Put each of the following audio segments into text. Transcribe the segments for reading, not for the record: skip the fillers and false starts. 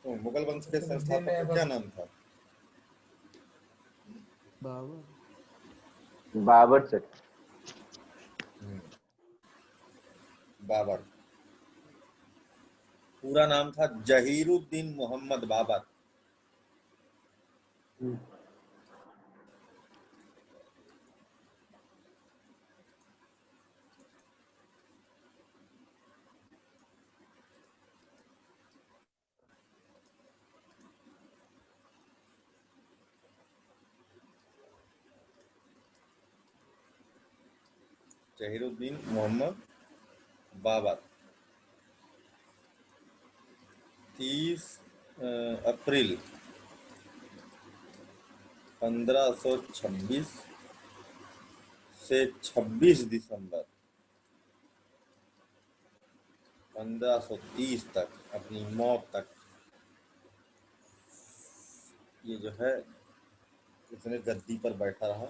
मुगल वंश के तो हिंदी संस्थापक में का क्या नाम था? बाबर। बाबर सर। बाबर। पूरा नाम था जहीरुद्दीन मोहम्मद बाबर। जहीरुद्दीन मोहम्मद बाबर 30 अप्रैल 1526 से 26 दिसंबर 1530 तक, अपनी मौत तक, ये जो है इसने गद्दी पर बैठा रहा।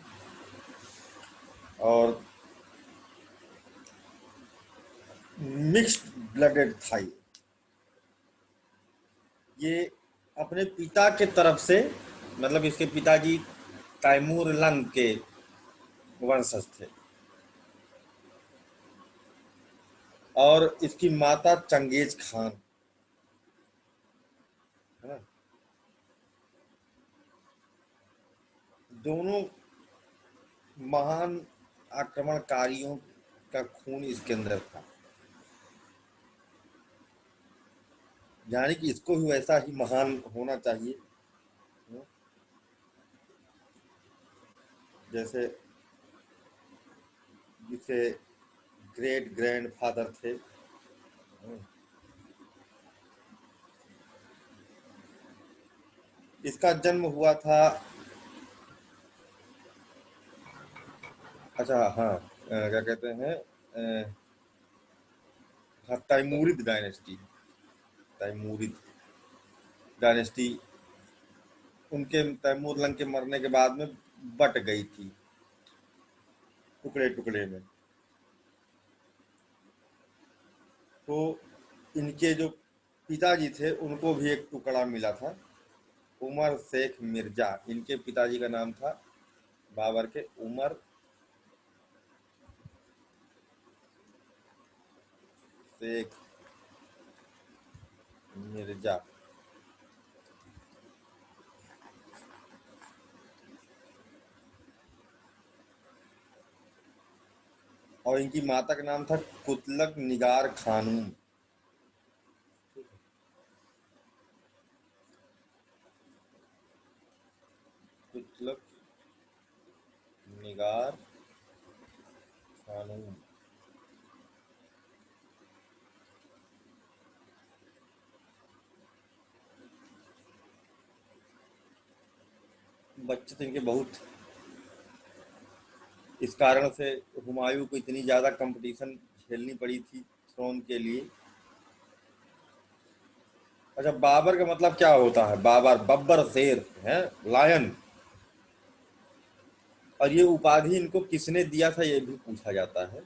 और मिक्स्ड ब्लडेड था ये अपने पिता के तरफ से, मतलब इसके पिताजी तैमूर लंग के वंशज थे और इसकी माता चंगेज खान है ना। दोनों महान आक्रमणकारियों का खून इसके अंदर था, यानी कि इसको भी वैसा ही महान होना चाहिए जैसे जिसे ग्रेट ग्रैंड फादर थे। इसका जन्म हुआ था, अच्छा हाँ, क्या कहते हैं, हाँ, तैमूरिद डायनेस्टी। तैमूरिद डायनेस्टी उनके तैमूर लंग के मरने के बाद में बट गई थी टुकड़े टुकड़े में। तो इनके जो पिताजी थे उनको भी एक टुकड़ा मिला था, उमर शेख मिर्जा। इनके पिताजी का नाम था बाबर के उमर शेख मिर्जा। और इनकी माता का नाम था कुतलक निगार खानूम। कुतलक निगार खानूम। बच्चे तो इनके बहुत, इस कारण से हुमायूं को इतनी ज्यादा कंपटीशन झेलनी पड़ी थी थ्रोन के लिए। अच्छा, बाबर का मतलब क्या होता है? बाबर, बब्बर शेर है, लायन। और ये उपाधि इनको किसने दिया था ये भी पूछा जाता है।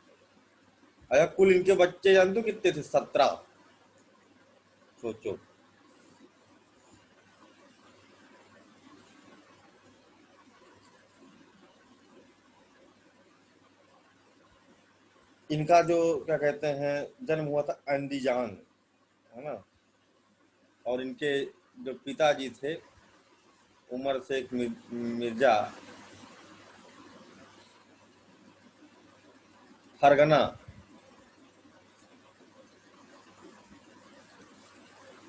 अच्छा, कुल इनके बच्चे जानते हो कितने थे? 17। सोचो। इनका जो क्या कहते हैं जन्म हुआ था अंदीजान, है ना। और इनके जो पिताजी थे उमर शेख मिर्जा, फरगना,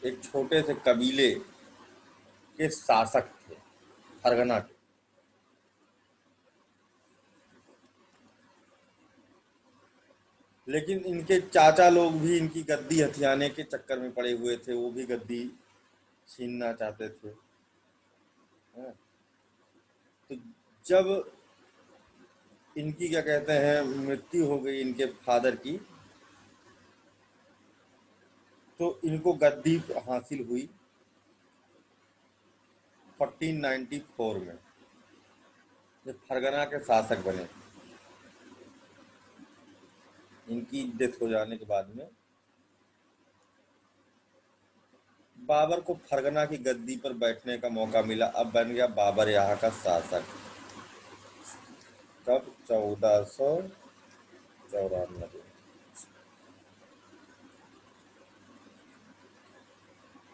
एक छोटे से कबीले के शासक थे, फरगना के। लेकिन इनके चाचा लोग भी इनकी गद्दी हथियाने के चक्कर में पड़े हुए थे, वो भी गद्दी छीनना चाहते थे। हाँ। तो जब इनकी क्या कहते हैं मृत्यु हो गई इनके फादर की, तो इनको गद्दी हासिल हुई 1494 में, जब फरगना के शासक बने। इनकी डेथ हो जाने के बाद में बाबर को फरगना की गद्दी पर बैठने का मौका मिला। अब बन गया बाबर यहाँ का शासक। कब? 1494।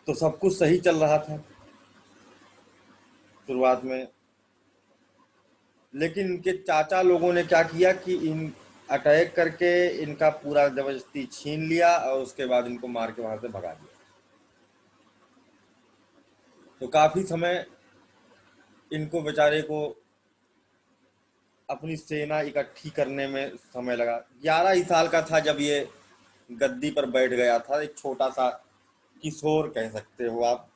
तो सब कुछ सही चल रहा था शुरुआत में, लेकिन इनके चाचा लोगों ने क्या किया कि इन अटैक करके इनका पूरा जबरदस्ती छीन लिया और उसके बाद इनको मार के वहां से भगा दिया। तो काफी समय इनको बेचारे को अपनी सेना इकट्ठी करने में समय लगा। 11 ही साल का था जब ये गद्दी पर बैठ गया था, एक छोटा सा किशोर कह सकते हो आप,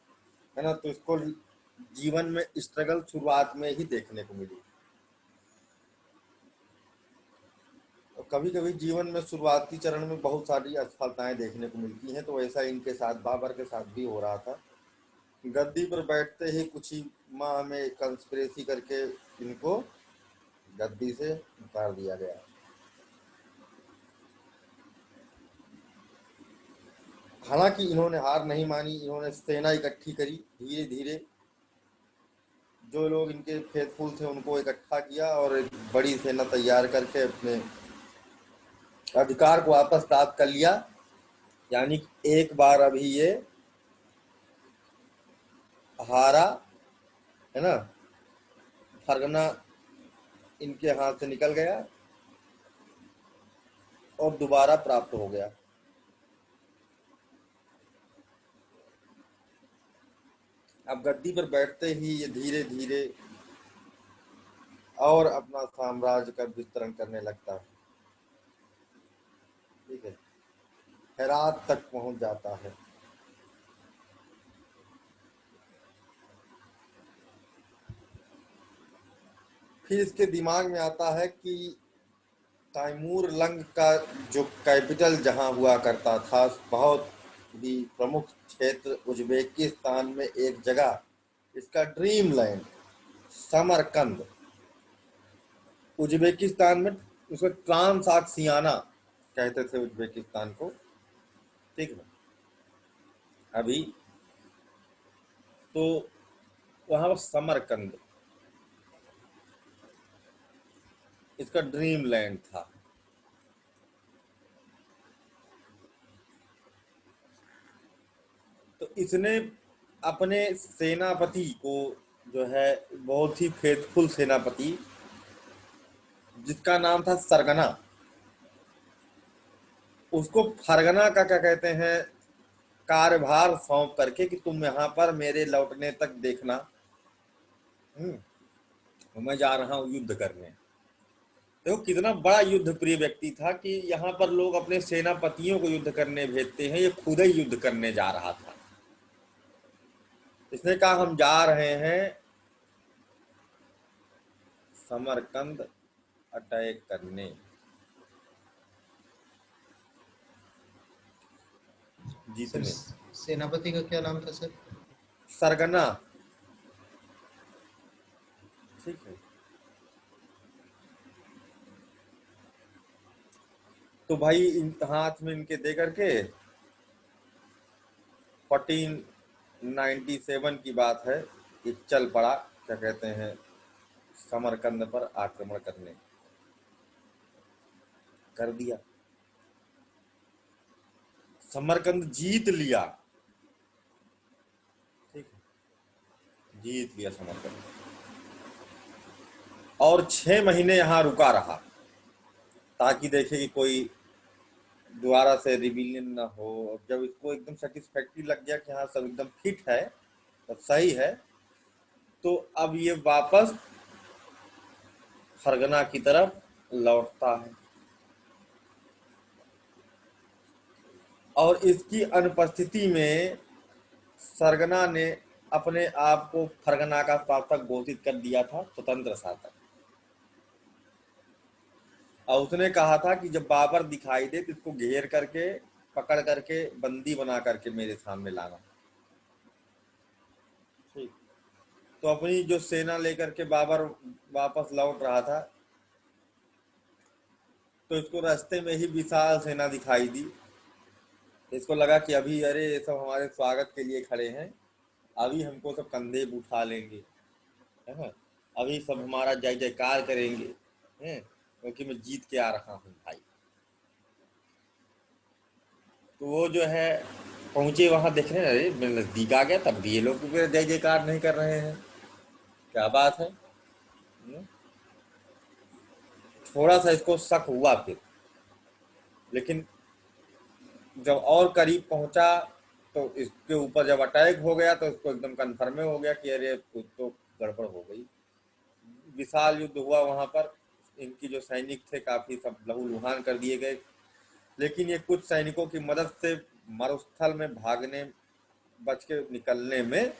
है ना। तो इसको जीवन में स्ट्रगल शुरुआत में ही देखने को मिली। और कभी कभी जीवन में शुरुआती चरण में बहुत सारी असफलताएं देखने को मिलती हैं, तो ऐसा इनके साथ, बाबर के साथ भी हो रहा था। गद्दी पर बैठते ही कुछ ही माह में कंस्पिरेसी करके इनको गद्दी से उतार दिया गया। हालांकि इन्होंने हार नहीं मानी, इन्होंने सेना इकट्ठी करी। धीरे धीरे जो लोग इनके फेथफुल थे उनको इकट्ठा किया और एक बड़ी सेना तैयार करके अपने अधिकार को वापस प्राप्त कर लिया। यानी एक बार अभी ये हारा, है ना, फरगना इनके हाथ से निकल गया और दोबारा प्राप्त हो गया। अब गद्दी पर बैठते ही ये धीरे धीरे और अपना साम्राज्य का विस्तरण करने लगता है। ठीक है, हेरात तक पहुंच जाता है। फिर इसके दिमाग में आता है कि तैमूर लंग का जो कैपिटल जहां हुआ करता था, बहुत भी प्रमुख क्षेत्र उज्बेकिस्तान में एक जगह, इसका ड्रीम लैंड समरकंद, उज्बेकिस्तान में उसको ट्रांस कहते थे उज्बेकिस्तान को। ठीक है, अभी तो वहां पर समरकंद इसका ड्रीम लैंड था। तो इसने अपने सेनापति को, जो है बहुत ही फेथफुल सेनापति जिसका नाम था सरगना, उसको फरगना का क्या कहते हैं कार्यभार सौंप करके कि तुम यहाँ पर मेरे लौटने तक देखना। मैं जा रहा हूँ युद्ध करने। देखो कितना बड़ा युद्ध प्रिय व्यक्ति था कि यहाँ पर लोग अपने सेनापतियों को युद्ध करने भेजते हैं, ये खुद ही युद्ध करने जा रहा था। इसने कहा हम जा रहे हैं समरकंद अटैक करने, सर जीतने। सेनापति का क्या नाम था सर? सरगना। ठीक है, तो भाई हाथ में इनके दे करके 1497 की बात है, ये चल पड़ा क्या कहते हैं समरकंद पर आक्रमण करने। कर दिया, समरकंद जीत लिया। ठीक है, जीत लिया समरकंद और 6 महीने यहां रुका रहा ताकि देखे कि कोई दोबारा से रिविलियन ना हो। जब इसको एकदम सेटिस्फैक्ट्री लग गया कि हाँ सब एकदम फिट है, सब सही है, तो अब ये वापस फरगना की तरफ लौटता है। और इसकी अनुपस्थिति में सरगना ने अपने आप को फरगना का शासक घोषित कर दिया था, स्वतंत्र शासक। और उसने कहा था कि जब बाबर दिखाई दे तो इसको घेर करके, पकड़ करके, बंदी बना करके मेरे सामने लाना। ठीक, तो अपनी जो सेना लेकर के बाबर वापस लौट रहा था, तो इसको रास्ते में ही विशाल सेना दिखाई दी। इसको लगा कि अभी अरे ये सब हमारे स्वागत के लिए खड़े हैं, अभी हमको सब कंधे पे उठा लेंगे, है ना, अभी सब हमारा जय जयकार करेंगे, हैं, क्योंकि मैं जीत के आ रहा हूँ भाई। तो वो जो है पहुंचे वहां, देखने, अरे मैं नजदीक आ गया तब भी ये लोग मेरे जय जयकार नहीं कर रहे हैं, क्या बात है। हम्म, थोड़ा सा इसको शक हुआ फिर, लेकिन जब और करीब पहुंचा तो इसके ऊपर जब अटैक हो गया तो इसको एकदम कन्फर्म हो गया कि अरे कुछ तो गड़बड़ हो गई। विशाल युद्ध हुआ वहां पर, इनकी जो सैनिक थे काफी सब लहूलुहान कर दिए गए, लेकिन ये कुछ सैनिकों की मदद से मरुस्थल में भागने, बच के निकलने में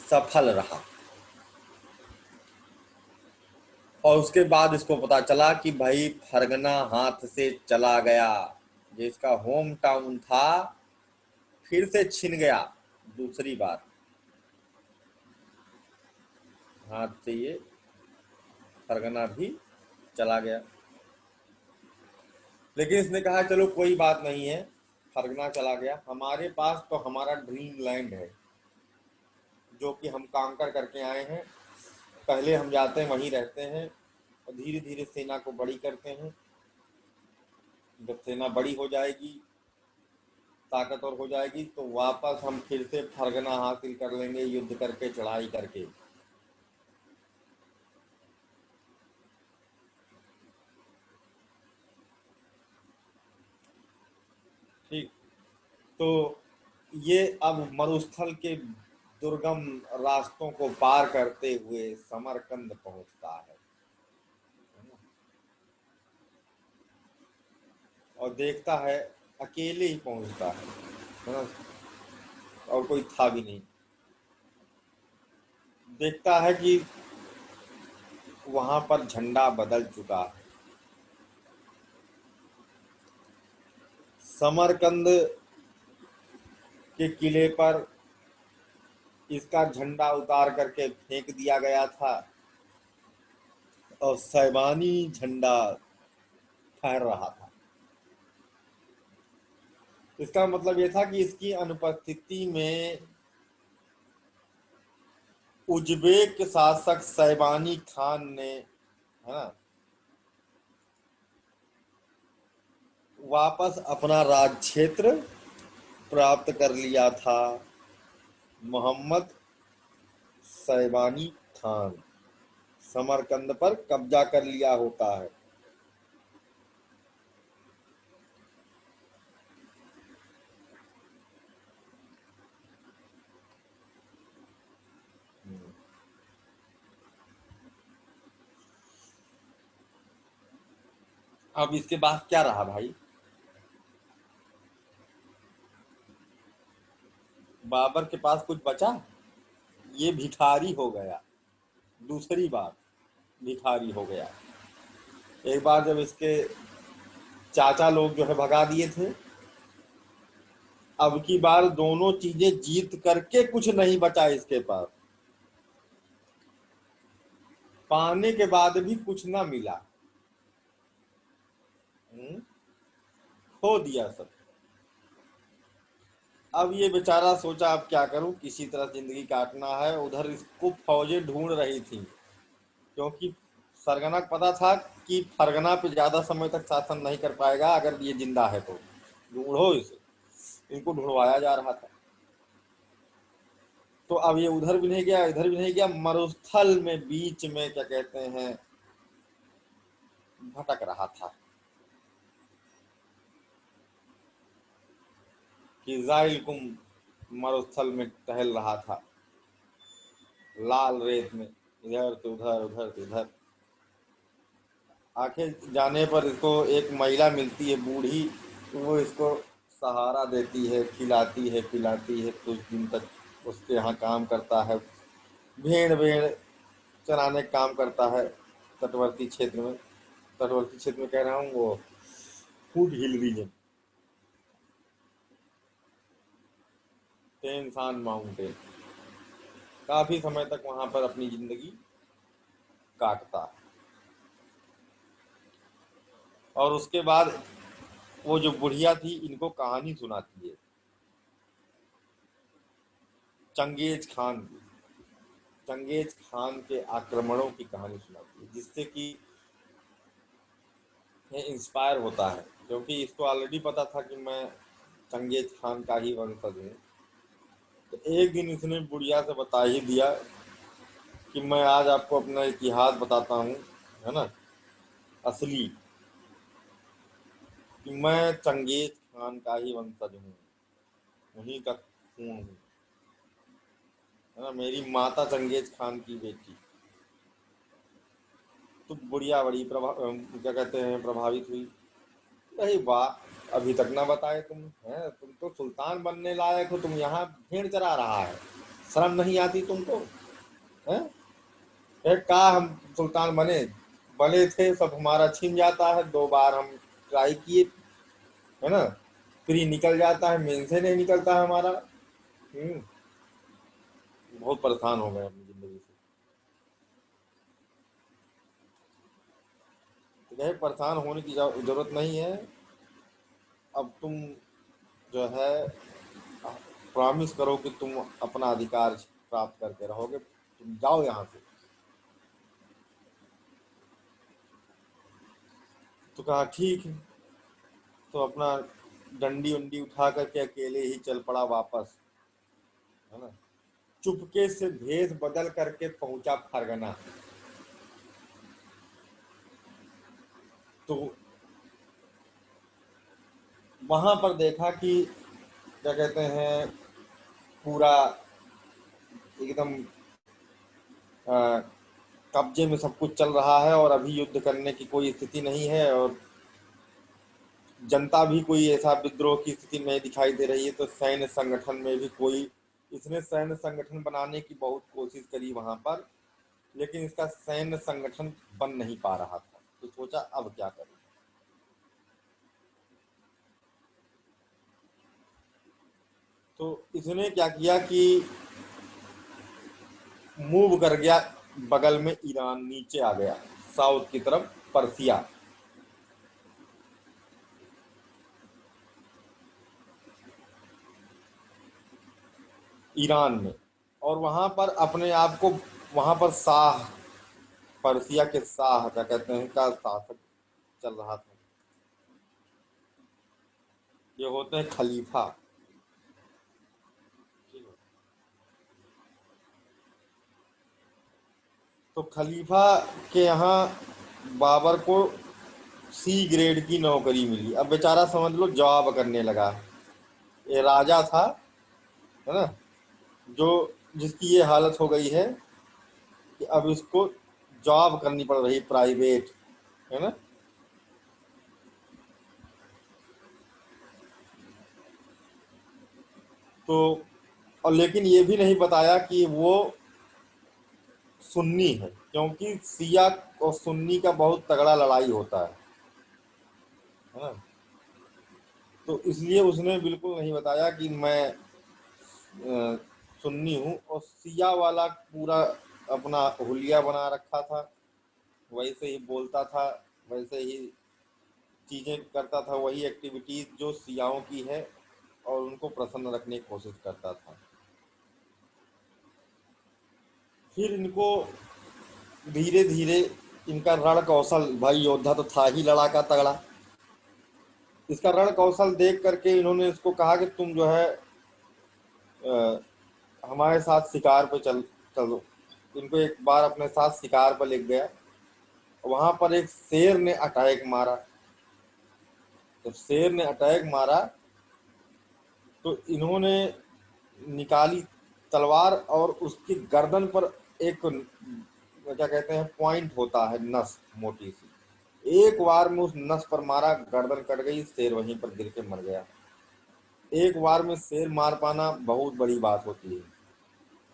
सफल रहा। और उसके बाद इसको पता चला कि भाई फरगना हाथ से चला गया, जिसका होम टाउन था फिर से छिन गया दूसरी बार, हाथ से ये फरगना भी चला गया। लेकिन इसने कहा चलो कोई बात नहीं है, फरगना चला गया, हमारे पास तो हमारा ड्रीम लैंड है जो कि हम काम कर करके आए हैं, पहले हम जाते हैं वहीं रहते हैं और धीरे धीरे सेना को बड़ी करते हैं। जब सेना बड़ी हो जाएगी, ताकतवर हो जाएगी, तो वापस हम फिर से फरगना हासिल कर लेंगे युद्ध करके, चढ़ाई करके। ठीक, तो ये अब मरुस्थल के दुर्गम रास्तों को पार करते हुए समरकंद पहुंचता है और देखता है अकेले ही पहुंचता है ना, और कोई था भी नहीं। देखता है कि वहां पर झंडा बदल चुका है, समरकंद के किले पर इसका झंडा उतार करके फेंक दिया गया था और सैबानी झंडा फहर रहा था। इसका मतलब यह था कि इसकी अनुपस्थिति में उज्बेक शासक सैबानी खान ने, है ना, वापस अपना राज क्षेत्र प्राप्त कर लिया था। मोहम्मद सैबानी खान समरकंद पर कब्जा कर लिया होता है। अब इसके बाद क्या रहा भाई, बाबर के पास कुछ बचा, ये भिखारी हो गया, दूसरी बार भिखारी हो गया। एक बार जब इसके चाचा लोग जो है भगा दिए थे, अब की बार दोनों चीजें जीत करके कुछ नहीं बचा इसके पास, पाने के बाद भी कुछ ना मिला, खो दिया सब। अब ये बेचारा सोचा अब क्या करूं, किसी तरह जिंदगी काटना है। उधर इसको फौजें ढूंढ रही थी, क्योंकि सरगना को पता था कि फरगना पे ज्यादा समय तक शासन नहीं कर पाएगा अगर ये जिंदा है, तो ढूंढो इसे। इनको ढूंढवाया जा रहा था। तो अब ये उधर भी नहीं गया, इधर भी नहीं गया, मरुस्थल में बीच में क्या कहते हैं भटक रहा था कि जाइल कुम मरुस्थल में टहल रहा था, लाल रेत में, इधर से उधर, उधर से इधर। आखिर जाने पर इसको एक महिला मिलती है बूढ़ी, तो वो इसको सहारा देती है, खिलाती है, पिलाती है, कुछ दिन तक उसके यहाँ काम करता है, भेड़ भेड़ चराने का काम करता है तटवर्ती क्षेत्र में। तटवर्ती क्षेत्र में कह रहा हूँ, वो फूड हिल रीजन, टेनसान माउंटेन, काफी समय तक वहां पर अपनी जिंदगी काटता है। और उसके बाद वो जो बुढ़िया थी इनको कहानी सुनाती है चंगेज खान की, चंगेज खान के आक्रमणों की कहानी सुनाती है, जिससे कि ये इंस्पायर होता है, क्योंकि इसको ऑलरेडी पता था कि मैं चंगेज खान का ही वंशज हूँ। तो एक दिन इसने बुढ़िया से बता ही दिया कि मैं आज आपको अपना इतिहास बताता हूँ, है ना, असली, कि मैं चंगेज खान का ही वंशज हूँ, उन्हीं का खून हूँ, है ना, मेरी माता चंगेज खान की बेटी। तो बुढ़िया बड़ी क्या कहते हैं, प्रभावित हुई। नहीं वाह, अभी तक ना बताए तुम, हैं, तुम तो सुल्तान बनने लायक हो, तुम यहाँ भेड़ चरा रहा है, शर्म नहीं आती तुमको, हैं? एक का हम सुल्तान बने बने थे, सब हमारा छीन जाता है, 2 बार हम ट्राई किए, है ना, फिर ही निकल जाता है, मेन से नहीं निकलता है हमारा। बहुत परेशान हो गए अपनी जिंदगी से। तो कहे परेशान होने की जरूरत नहीं है, अब तुम जो है प्रॉमिस करो कि तुम अपना अधिकार प्राप्त करके रहोगे, तुम जाओ यहाँ से। तो कहा ठीक है, तो अपना डंडी उंडी उठा करके अकेले ही चल पड़ा वापस, है ना, चुपके से भेष बदल करके पहुंचा फरगना। तो वहां पर देखा कि क्या कहते हैं, पूरा एकदम अ, कब्जे में सब कुछ चल रहा है, और अभी युद्ध करने की कोई स्थिति नहीं है, और जनता भी कोई ऐसा विद्रोह की स्थिति में दिखाई दे रही है। तो सैन्य संगठन में भी कोई, इसने सैन्य संगठन बनाने की बहुत कोशिश करी वहां पर, लेकिन इसका सैन्य संगठन बन नहीं पा रहा था। तो सोचा अब क्या करें। तो इसने क्या किया कि मूव कर गया बगल में ईरान, नीचे आ गया साउथ की तरफ, पर्सिया, ईरान में, और वहां पर अपने आप को, वहां पर शाह, पर्सिया के शाह क्या कहते हैं का शासक चल रहा था। ये होते हैं खलीफा। तो खलीफा के यहाँ बाबर को सी ग्रेड की नौकरी मिली। अब बेचारा समझ लो जॉब करने लगा। ये राजा था, है ना, जो, जिसकी ये हालत हो गई है कि अब इसको जॉब करनी पड़ रही प्राइवेट, है ना। तो और लेकिन ये भी नहीं बताया कि वो सुन्नी है, क्योंकि सिया और सुन्नी का बहुत तगड़ा लड़ाई होता है ना। तो इसलिए उसने बिल्कुल नहीं बताया कि मैं सुन्नी हूँ, और सिया वाला पूरा अपना हुलिया बना रखा था, वैसे ही बोलता था, वैसे ही चीज़ें करता था, वही एक्टिविटीज जो सियाओं की है, और उनको प्रसन्न रखने की कोशिश करता था। फिर इनको धीरे धीरे, इनका रण कौशल, भाई योद्धा तो था ही लड़ाका तगड़ा, इसका रण कौशल देख करके इन्होंने इसको कहा कि तुम जो है अ, हमारे साथ शिकार पे चलो। इनको एक बार अपने साथ शिकार पर ले गया, वहां पर एक शेर ने अटैक मारा। जब शेर ने अटैक मारा तो इन्होंने निकाली तलवार, और उसकी गर्दन पर एक क्या कहते हैं पॉइंट होता है, नस मोटी सी, एक बार में उस नस पर मारा, गर्दन कट गई, शेर वहीं पर गिर के मर गया। एक बार में शेर मार पाना बहुत बड़ी बात होती है,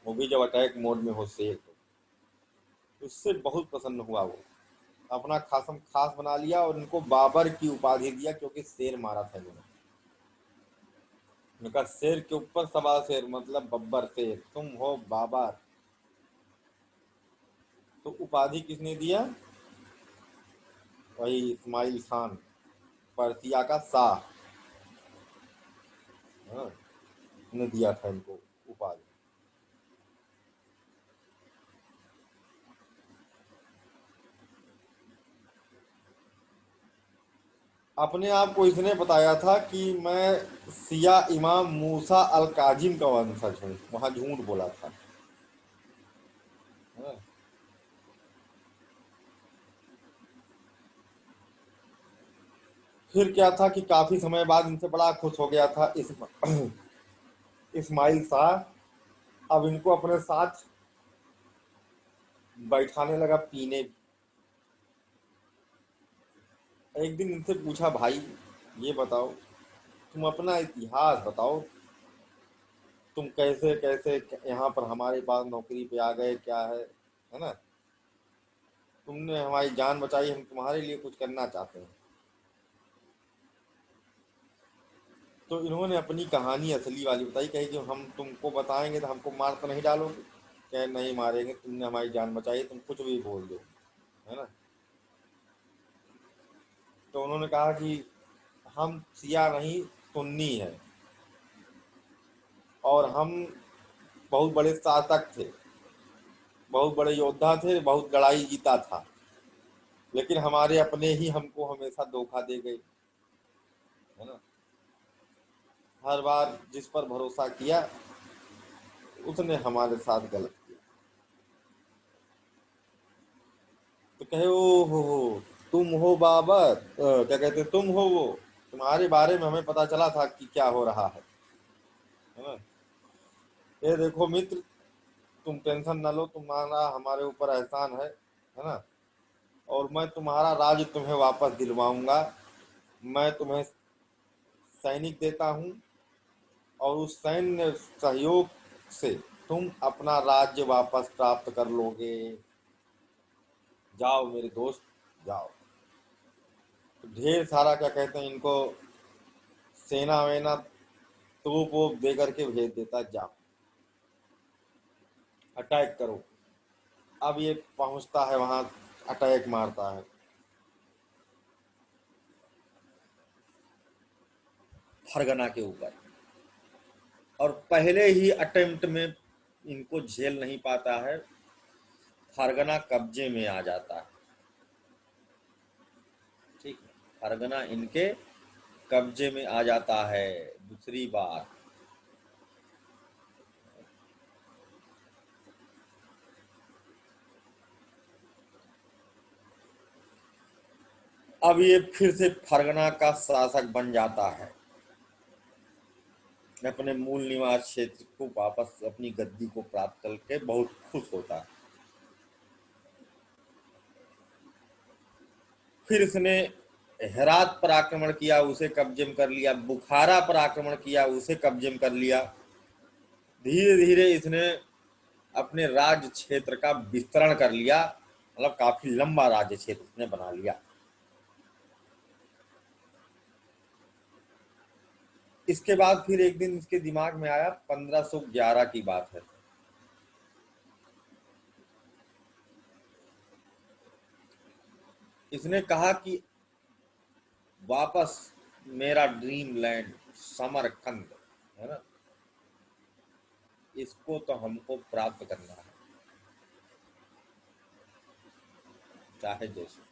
वो भी जब अटैक मोड में हो शेर। तो उससे बहुत प्रसन्न हुआ वो, अपना खासम खास बना लिया, और उनको बाबर की उपाधि दिया, क्योंकि शेर मारा था इन्होंने। उनका शेर के ऊपर सवा शेर, मतलब बब्बर शेर, तुम हो बाबर। तो उपाधि किसने दिया? वही इस्माइल खान, पर्सिया का शाह, हाँ, ने दिया था इनको उपाधि। अपने आप को इसने बताया था कि मैं सिया इमाम मूसा अल काजिम का वंशज हूँ, वहां झूठ बोला था। हाँ। फिर क्या था कि काफी समय बाद इनसे बड़ा खुश हो गया था इस्माइल शाह। अब इनको अपने साथ बैठाने लगा पीने। एक दिन इनसे पूछा, भाई ये बताओ, तुम अपना इतिहास बताओ, तुम कैसे कैसे यहाँ पर हमारे पास नौकरी पे आ गए, क्या है ना? तुमने हमारी जान बचाई, हम तुम्हारे लिए कुछ करना चाहते हैं। तो इन्होंने अपनी कहानी असली वाली बताई, कही कि हम तुमको बताएंगे तो हमको मार तो नहीं डालोगे? कहे नहीं मारेंगे, तुमने हमारी जान बचाई, तुम कुछ भी बोल दो, है ना? तो उन्होंने कहा कि हम शिया नहीं, सुन्नी है, और हम बहुत बड़े शासक थे, बहुत बड़े योद्धा थे, बहुत लड़ाई जीता था, लेकिन हमारे अपने ही हमको हमेशा धोखा दे गए, है ना? हर बार जिस पर भरोसा किया उसने हमारे साथ गलत किया। तो कहे ओ हो, तुम हो बाबर, क्या कहते, तुम हो वो, तुम्हारे बारे में हमें पता चला था कि क्या हो रहा है ना? ये देखो मित्र, तुम टेंशन न लो, तुम्हारा हमारे ऊपर एहसान है ना? और मैं तुम्हारा राज तुम्हें वापस दिलवाऊंगा। मैं तुम्हें सैनिक देता हूँ, और उस सैन्य सहयोग से तुम अपना राज्य वापस प्राप्त कर लोगे। जाओ मेरे दोस्त, जाओ। तो ढेर सारा, क्या कहते हैं इनको, सेना वेना, तोप वोप दे करके भेज देता, जाओ अटैक करो। अब ये पहुंचता है वहां, अटैक मारता है फरगना के ऊपर, और पहले ही अटेम्प्ट में इनको झेल नहीं पाता है, फरगना कब्जे में आ जाता है। ठीक है, फरगना इनके कब्जे में आ जाता है दूसरी बार। अब ये फिर से फरगना का शासक बन जाता है, अपने मूल निवास क्षेत्र को वापस अपनी गद्दी को प्राप्त करके बहुत खुश होता है। फिर इसने हेरात पर आक्रमण किया, उसे कब्जे में कर लिया, बुखारा पर आक्रमण किया, उसे कब्जे में कर लिया। धीरे धीरे इसने अपने राज्य क्षेत्र का विस्तरण कर लिया, मतलब काफी लंबा राज्य क्षेत्र इसने बना लिया। इसके बाद फिर एक दिन इसके दिमाग में आया, 1511 की बात है, इसने कहा कि वापस मेरा ड्रीम लैंड समरकंद, है ना, इसको तो हमको प्राप्त करना है, चाहे जैसे।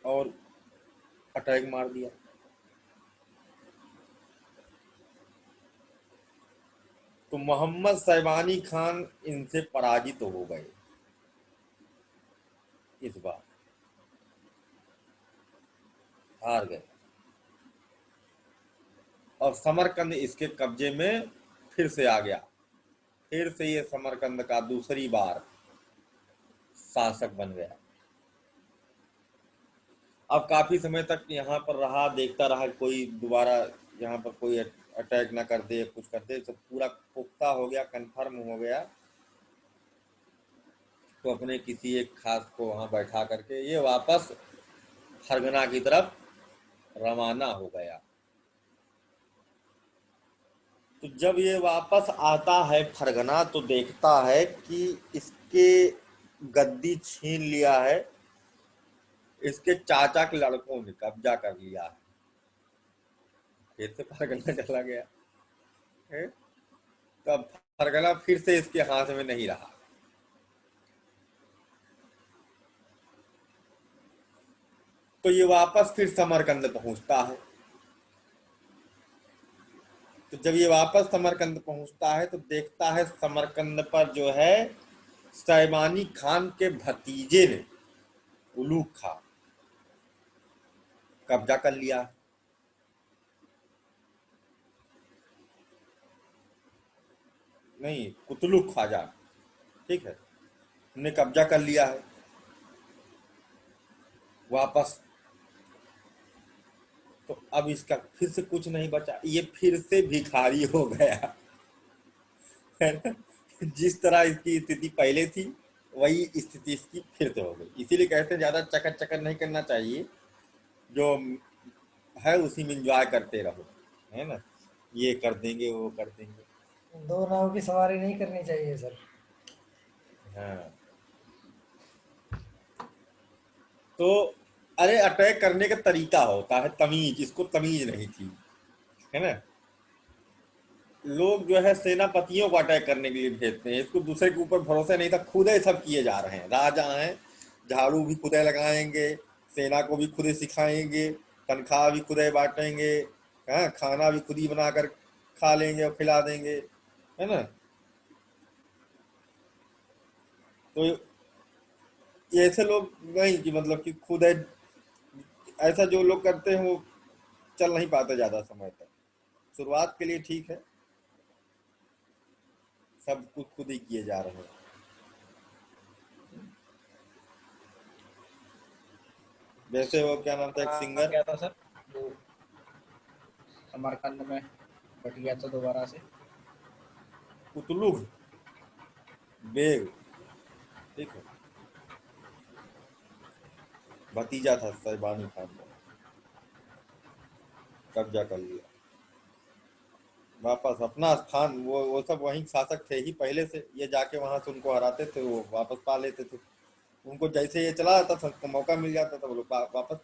और अटैक मार दिया। तो मोहम्मद शैबानी खान इनसे पराजित हो गए इस बार, हार गए, और समरकंद इसके कब्जे में फिर से आ गया। फिर से ये समरकंद का दूसरी बार शासक बन गया। अब काफी समय तक यहाँ पर रहा, देखता रहा, कोई दोबारा यहाँ पर कोई अटैक ना कर दे, कुछ कर दे, सब पूरा पुख्ता हो गया, कंफर्म हो गया। तो अपने किसी एक खास को वहां बैठा करके ये वापस फरगना की तरफ रवाना हो गया। तो जब ये वापस आता है फरगना, तो देखता है कि इसके गद्दी छीन लिया है, इसके चाचा के लड़कों ने कब्जा कर लिया है। फिर से फरगना चला गया है। तो अब फरगना फिर से इसके हाथ में नहीं रहा। तो ये वापस फिर समरकंद पहुंचता है। तो जब ये वापस समरकंद पहुंचता है तो देखता है समरकंद पर जो है शैबानी खान के भतीजे ने, उलूग खां, कब्जा कर लिया। नहीं, कुतलुक ख्वाजा, ठीक है, ने कब्जा कर लिया है वापस। तो अब इसका फिर से कुछ नहीं बचा, ये फिर से भिखारी हो गया, है ना। जिस तरह इसकी स्थिति पहले थी वही स्थिति इसकी फिर से हो गई। इसीलिए कहते हैं ज्यादा चकर चकर नहीं करना चाहिए, जो है उसी में इंजॉय करते रहो, है ना। ये कर देंगे वो कर देंगे। दो नाव की सवारी नहीं करनी चाहिए सर। हाँ, तो अरे अटैक करने का तरीका होता है, तमीज, इसको तमीज नहीं थी, है ना। लोग जो है सेनापतियों को अटैक करने के लिए भेजते हैं, इसको दूसरे के ऊपर भरोसा नहीं था, खुद ही सब किए जा रहे हैं। राजा हैं, झाड़ू भी खुद ही लगाएंगे, सेना को भी खुद ही सिखाएंगे, तनख्वाह भी खुद ही बांटेंगे, हाँ, खाना भी खुद ही बनाकर खा लेंगे और खिला देंगे, है ना। तो ये ऐसे लोग नहीं कि मतलब कि खुद है, ऐसा जो लोग करते हैं वो चल नहीं पाते ज्यादा समय तक। शुरुआत के लिए ठीक है, सब कुछ खुद ही किए जा रहे हैं। वैसे वो क्या नाम था एक सिंगर, क्या था सर वो समरकंद में बट गया था दोबारा से? कुतलुग बेग, ठीक है, भतीजा था शैबानी खान का, कब्जा कर लिया वापस अपना स्थान। वो सब वहीं शासक थे ही पहले से, ये जाके वहां से उनको हराते थे, वो वापस पा लेते थे। उनको जैसे ये चला जाता था, उनको मौका मिल जाता था, वो लोग वापस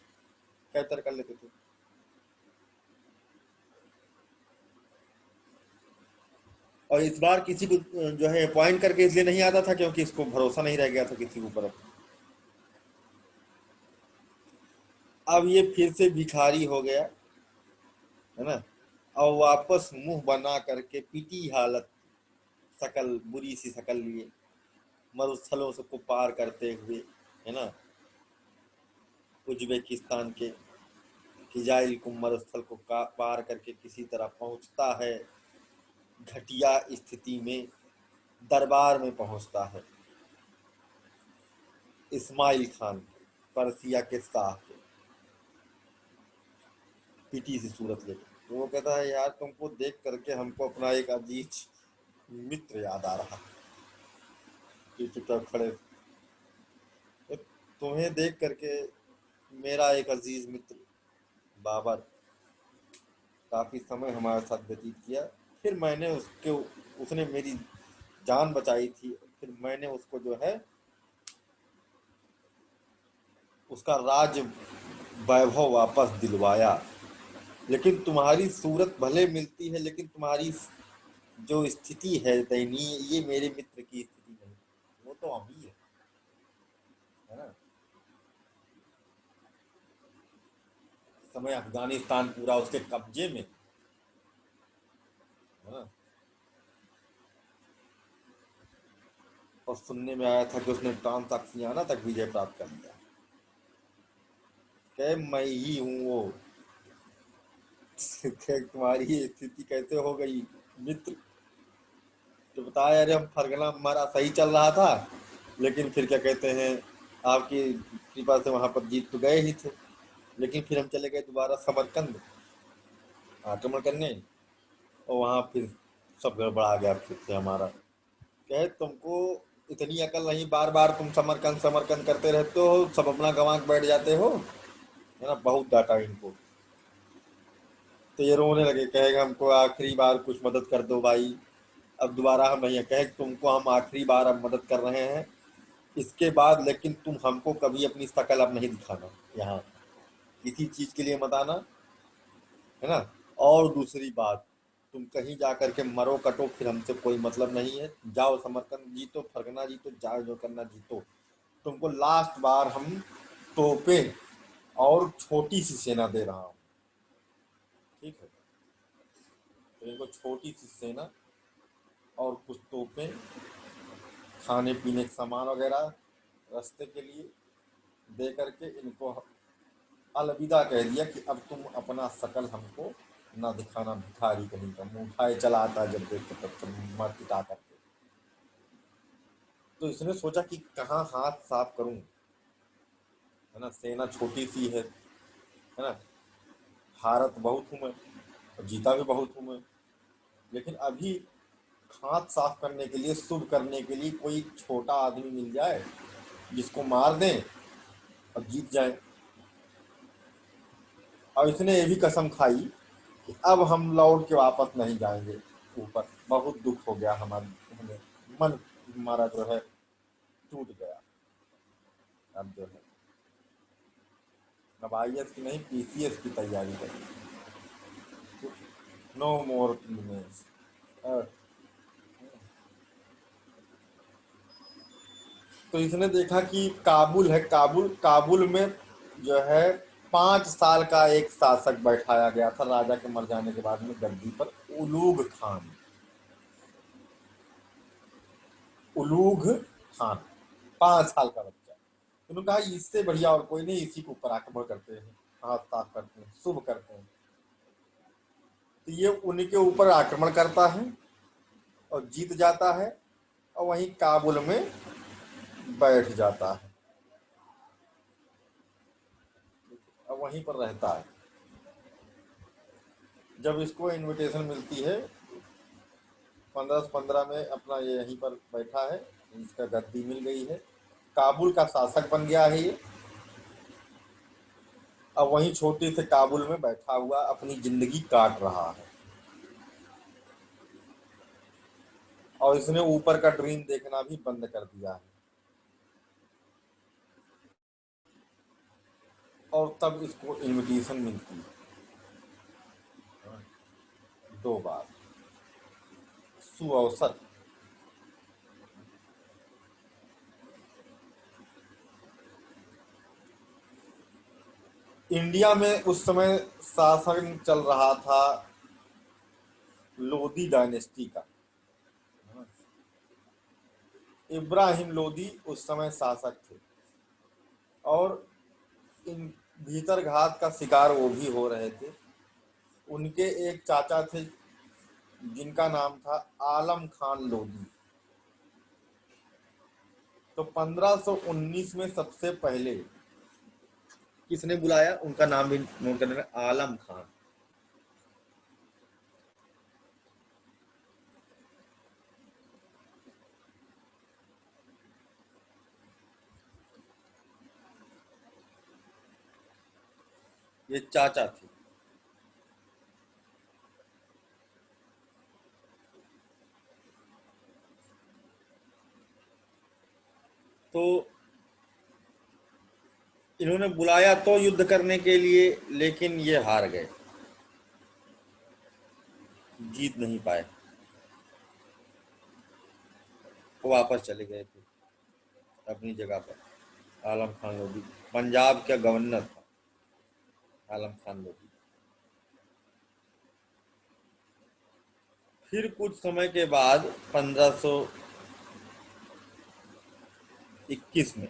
कैप्चर कर लेते थे। और इस बार किसी को जो है अपॉइंट करके इसलिए नहीं आता था क्योंकि इसको भरोसा नहीं रह गया था किसी के ऊपर। अब ये फिर से भिखारी हो गया, है ना, और वापस मुंह बना करके पीटी हालत, शकल, बुरी सी शकल लिए, मरुस्थलों से को पार करते हुए, है ना, उज्बेकिस्तान के फिजाइल को मरुस्थल को पार करके किसी तरह पहुंचता है, घटिया स्थिति में दरबार में पहुंचता है इस्माइल खान के, पर्सिया के शाह के, पीटी सी सूरत लेकर। तो वो कहता है यार तुमको देख करके हमको अपना एक अजीज मित्र याद आ रहा है। ये चुपचाप खड़े, तो तुम्हें देख करके मेरा एक अजीज मित्र बाबर काफी समय हमारे साथ व्यतीत किया, फिर मैंने उसके, उसने मेरी जान बचाई थी, फिर मैंने उसको जो है उसका राज वैभव वापस दिलवाया। लेकिन तुम्हारी सूरत भले मिलती है, लेकिन तुम्हारी जो स्थिति है दयनीय, ये मेरे मित्र की स्थिति नहीं। वो तो अमीर है ना, समय अफगानिस्तान पूरा उसके कब्जे में, है ना। और सुनने में आया था कि उसने ट्रांसक्सियाना तक विजय प्राप्त कर लिया। कह मैं ही हूँ वो। तुम्हारी स्थिति कैसे हो गई मित्र? तो बताया अरे हम फरगना हमारा सही चल रहा था, लेकिन फिर क्या कहते हैं, आपकी कृपा से वहां पर जीत तो गए ही थे, लेकिन फिर हम चले गए दोबारा समरकंद आक्रमण करने, और वहां फिर सब गड़बड़ा गया फिर से हमारा। कहे तुमको इतनी अकल नहीं, बार बार तुम समरकंद समरकंद करते रहते हो, सब अपना गंवा के बैठ जाते हो, है ना। बहुत डांटा इनको, तो ये रोने लगे, कहेगा हमको आखिरी बार कुछ मदद कर दो भाई, अब दोबारा हम नहीं, कहे तुमको हम आखिरी बार अब मदद कर रहे हैं, इसके बाद लेकिन तुम हमको कभी अपनी शकल अब नहीं दिखाना, यहाँ किसी चीज के लिए मत आना, है ना। और दूसरी बात, तुम कहीं जा करके मरो कटो, फिर हमसे कोई मतलब नहीं है, जाओ समरकंद जीतो, फरगना जीतो, जाओ जो करना जीतो, तुमको लास्ट बार हम तोपे और छोटी सी सेना दे रहा हूँ, ठीक है। तो इनको छोटी सी सेना और कुछ तोपें, खाने पीने के सामान वगैरह रास्ते के लिए दे करके इनको अलविदा कह दिया कि अब तुम अपना शकल हमको ना दिखाना, भिखारी कहीं का, मुंह उठाए चला आता है जब देखो तब तुम मार पिटा करके। तो इसने सोचा कि कहाँ हाथ साफ करूं, है ना, सेना छोटी सी है ना, हारत बहुत हूं मैं और जीता भी बहुत हूं मैं, लेकिन अभी हाथ साफ करने के लिए, शुभ करने के लिए कोई छोटा आदमी मिल जाए जिसको मार दें और जीत जाए। और इसने ये भी कसम खाई कि अब हम लौट के वापस नहीं जाएंगे ऊपर, बहुत दुख हो गया हमें, मन हमारा जो है टूट गया। अब जो है अब IAS की नहीं, PCS की तैयारी करें, नो मोर ईमेल्स। तो इसने देखा कि काबुल है, काबुल में जो है 5 साल का एक शासक बैठाया गया था राजा के मर जाने के बाद में गद्दी पर, उलूग खान। उलूग खान 5 साल का बच्चा। उन्होंने कहा इससे बढ़िया और कोई नहीं, इसी के ऊपर आक्रमण करते हैं, हाथ साफ करते हैं, शुभ करते हैं। तो ये उनके ऊपर आक्रमण करता है और जीत जाता है और वहीं काबुल में बैठ जाता है, और वहीं पर रहता है। जब इसको इनविटेशन मिलती है 1515 में, अपना ये यहीं पर बैठा है, इसका गद्दी मिल गई है, काबुल का शासक बन गया है ये। अब वहीं छोटे से काबुल में बैठा हुआ अपनी जिंदगी काट रहा है, और इसने ऊपर का ड्रीम देखना भी बंद कर दिया है। और तब इसको इनविटेशन मिलती है 2 बार, सुअवसर। इंडिया में उस समय शासन चल रहा था लोदी डायनेस्टी का। इब्राहिम लोदी उस समय शासक थे, और इन भीतर घात का शिकार वो भी हो रहे थे। उनके एक चाचा थे जिनका नाम था आलम खान लोदी। तो 1519 में सबसे पहले किसने बुलाया, उनका नाम भी नोट करना, आलम खान। ये चाचा थे। तो इन्होंने बुलाया तो युद्ध करने के लिए, लेकिन ये हार गए, जीत नहीं पाए, वो वापस चले गए थे अपनी जगह पर। आलम खान लोधी पंजाब का गवर्नर था, आलम खान लोधी। फिर कुछ समय के बाद 1521 में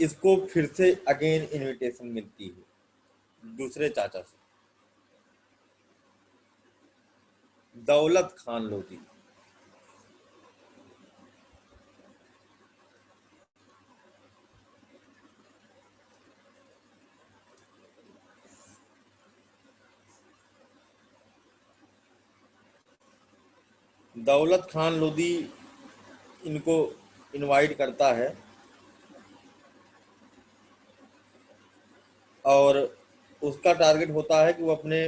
इसको फिर से अगेन इनविटेशन मिलती है दूसरे चाचा से, दौलत खान लोधी। दौलत खान लोधी इनको इनवाइट करता है और उसका टारगेट होता है कि वो अपने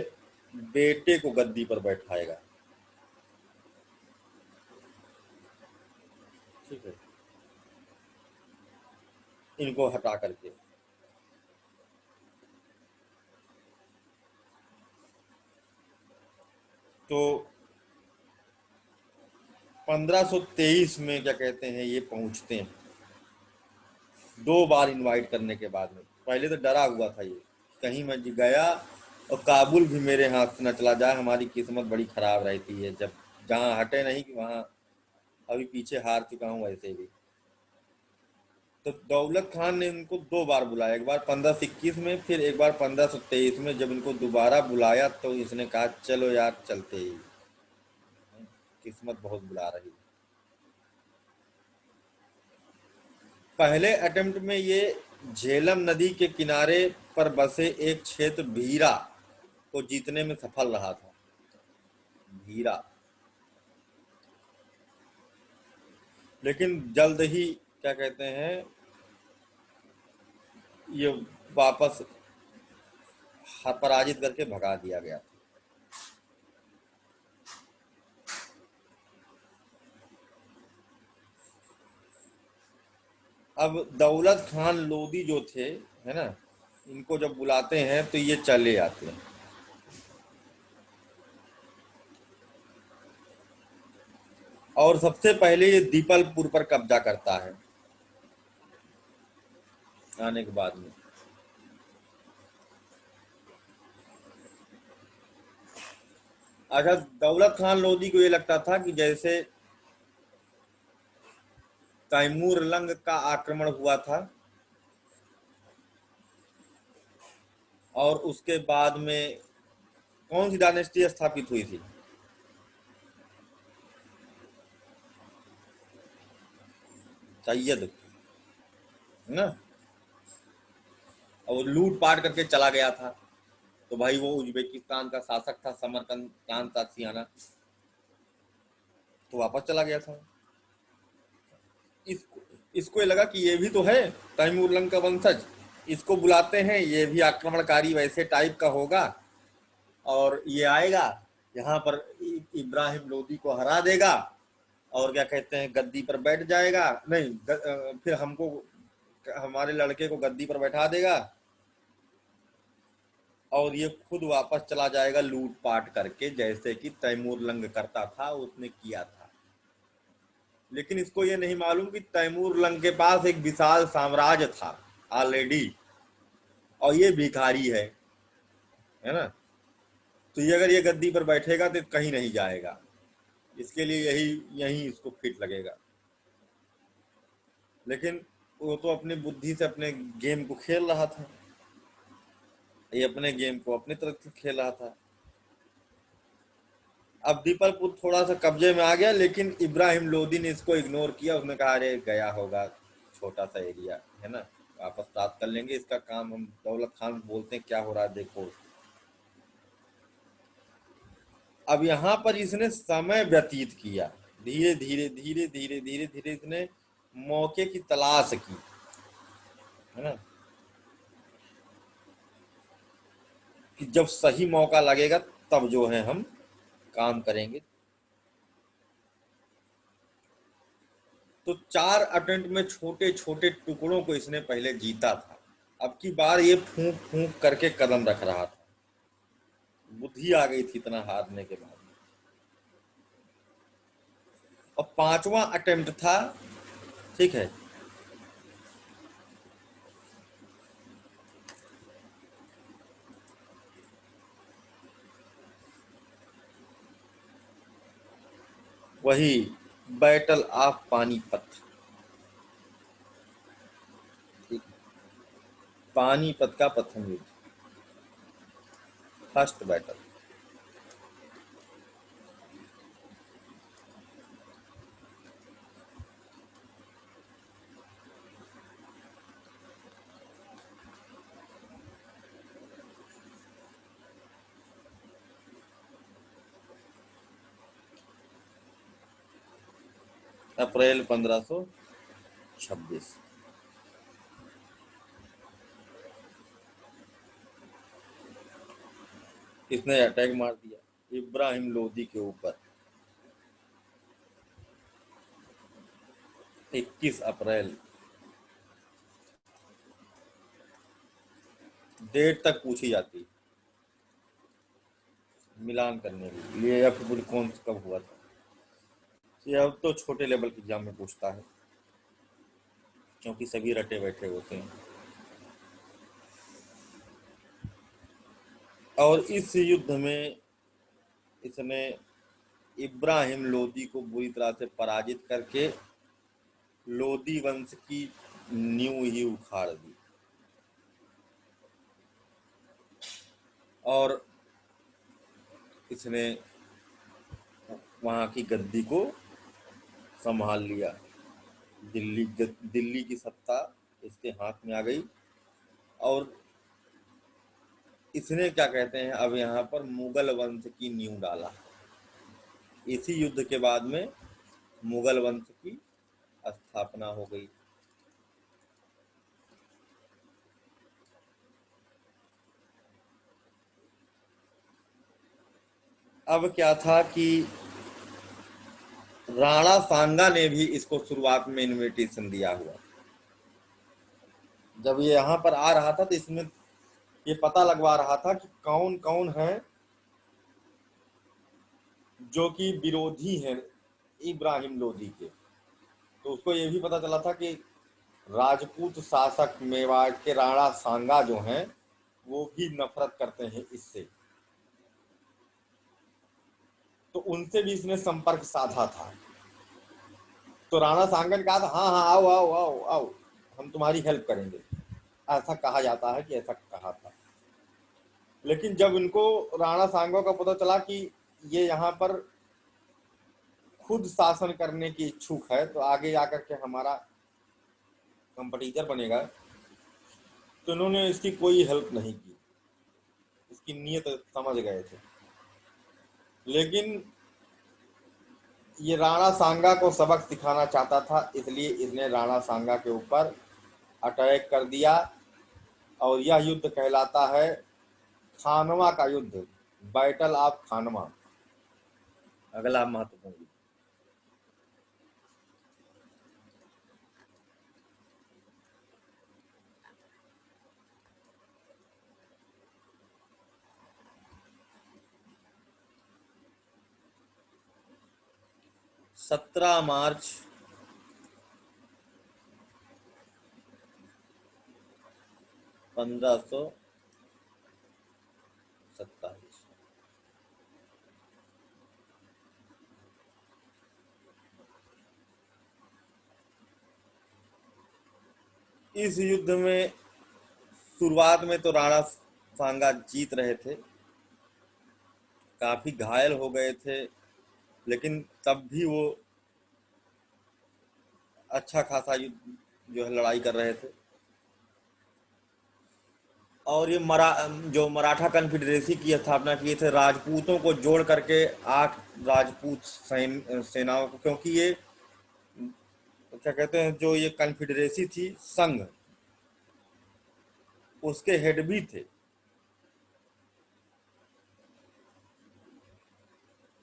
बेटे को गद्दी पर बैठाएगा, ठीक है, इनको हटा करके। तो 1523 में क्या कहते हैं, ये पहुंचते हैं 2 बार इनवाइट करने के बाद में। पहले तो डरा हुआ था ये, कहीं मैं गया और काबुल भी मेरे हाथ से न चला जाए। हमारी किस्मत बड़ी खराब रहती है, जब जहाँ हटे नहीं कि वहाँ अभी पीछे हार चुका हूँ वैसे भी। तो दौलत खान ने इनको 2 बार बुलाया, एक बार 1521 में, फिर एक बार 1523 में। जब इनको दोबारा बुलाया तो इसने कहा चलो यार चलते ही, किस्मत बहुत बुला रही। पहले अटेम्प्ट में ये झेलम नदी के किनारे पर बसे एक क्षेत्र भीरा को जीतने में सफल रहा था। भीरा, लेकिन जल्द ही क्या कहते हैं, ये वापस पराजित करके भगा दिया गया। अब दौलत खान लोदी जो थे, है ना, इनको जब बुलाते हैं तो ये चले आते हैं। और सबसे पहले ये दीपलपुर पर कब्जा करता है आने के बाद में। अच्छा, दौलत खान लोदी को ये लगता था कि जैसे तैमूर लंग का आक्रमण हुआ था और उसके बाद में कौन सी डायनेस्टी स्थापित हुई थी? सैयद, है ना, और वो लूट पाट करके चला गया था। तो भाई वो उज्बेकिस्तान का शासक था समरकंद खान तासियाना, तो वापस चला गया था। इसको ये लगा कि ये भी तो है तैमूर लंग का वंशज, इसको बुलाते हैं, ये भी आक्रमणकारी वैसे टाइप का होगा और ये आएगा यहाँ पर इब्राहिम लोदी को हरा देगा और क्या कहते हैं गद्दी पर बैठ जाएगा, नहीं फिर हमको, हमारे लड़के को गद्दी पर बैठा देगा और ये खुद वापस चला जाएगा लूट पाट करके, जैसे कि तैमूर लंग करता था, उसने किया था। लेकिन इसको ये नहीं मालूम कि तैमूर लंग के पास एक विशाल साम्राज्य था ऑलरेडी और ये भिखारी है ना। तो ये अगर ये गद्दी पर बैठेगा तो कहीं नहीं जाएगा, इसके लिए यही इसको फिट लगेगा। लेकिन वो तो अपनी बुद्धि से अपने गेम को खेल रहा था, ये अपने गेम को अपनी तरफ से खेल रहा था। अब दीपलपुर थोड़ा सा कब्जे में आ गया, लेकिन इब्राहिम लोदी ने इसको इग्नोर किया। उसने कहा अरे गया होगा, छोटा सा एरिया है ना, वापस प्राप्त कर लेंगे, इसका काम हम दौलत खान बोलते हैं, क्या हो रहा है देखो। अब यहाँ पर इसने समय व्यतीत किया, धीरे धीरे धीरे धीरे धीरे धीरे इसने मौके की तलाश की, है ना, कि जब सही मौका लगेगा तब जो है हम काम करेंगे। तो 4 अटेम्प्ट में छोटे छोटे टुकड़ों को इसने पहले जीता था। अब की बार ये फूंक फूंक करके कदम रख रहा था, बुद्धि आ गई थी इतना हारने के बाद। और 5वां अटेम्प्ट था, ठीक है, वही बैटल ऑफ पानीपत, ठीक, पानीपत का प्रथम युद्ध, फर्स्ट बैटल। अप्रैल 1526। इसने अटैक मार दिया इब्राहिम लोदी के ऊपर 21 अप्रैल। डेट तक पूछी जाती मिलान करने के लिए, या फिर कौन कब हुआ था, ये अब तो छोटे लेवल के एग्जाम में पूछता है। क्योंकि सभी रटे बैठे होते हैं। और इस युद्ध में इसने इब्राहिम लोदी को बुरी तरह से पराजित करके लोदी वंश की नींव ही उखाड़ दी और इसने वहां की गद्दी को संभाल लिया। दिल्ली की सत्ता इसके हाथ में आ गई और इसने क्या कहते हैं अब यहाँ पर मुगल वंश की नींव डाला। इसी युद्ध के बाद में मुगल वंश की स्थापना हो गई। अब क्या था कि राणा सांगा ने भी इसको शुरुआत में इनविटेशन दिया हुआ। जब ये यहाँ पर आ रहा था तो इसमें ये पता लगवा रहा था कि कौन कौन है जो कि विरोधी हैं इब्राहिम लोदी के। तो उसको ये भी पता चला था कि राजपूत शासक मेवाड़ के राणा सांगा जो हैं वो भी नफरत करते हैं इससे, तो उनसे भी इसने संपर्क साधा था। तो राणा सांगा ने कहा था हाँ हाँ आओ आओ आओ आओ हम तुम्हारी हेल्प करेंगे, ऐसा कहा जाता है कि ऐसा कहा था। लेकिन जब इनको राणा सांगा का पता चला कि ये यहाँ पर खुद शासन करने की इच्छुक है तो आगे जाकर के हमारा कंपटीटर बनेगा, तो इन्होंने इसकी कोई हेल्प नहीं की। इसकी नीयत समझ गए थे। लेकिन ये राणा सांगा को सबक सिखाना चाहता था, इसलिए इसने राणा सांगा के ऊपर अटैक कर दिया और यह युद्ध कहलाता है खानवा का युद्ध, बैटल ऑफ खानवा। अगला महत्वपूर्ण युद्ध। सत्रह मार्च 1527। इस युद्ध में शुरुआत में तो राणा सांगा जीत रहे थे, काफी घायल हो गए थे, लेकिन तब भी वो अच्छा खासा युद्ध जो है लड़ाई कर रहे थे। और ये जो मराठा कन्फेडरेसी की स्थापना किए थे, राजपूतों को जोड़ करके 8 राजपूत सेनाओं को, क्योंकि ये क्या कहते हैं जो ये कन्फेडरेसी थी संघ, उसके हेड भी थे।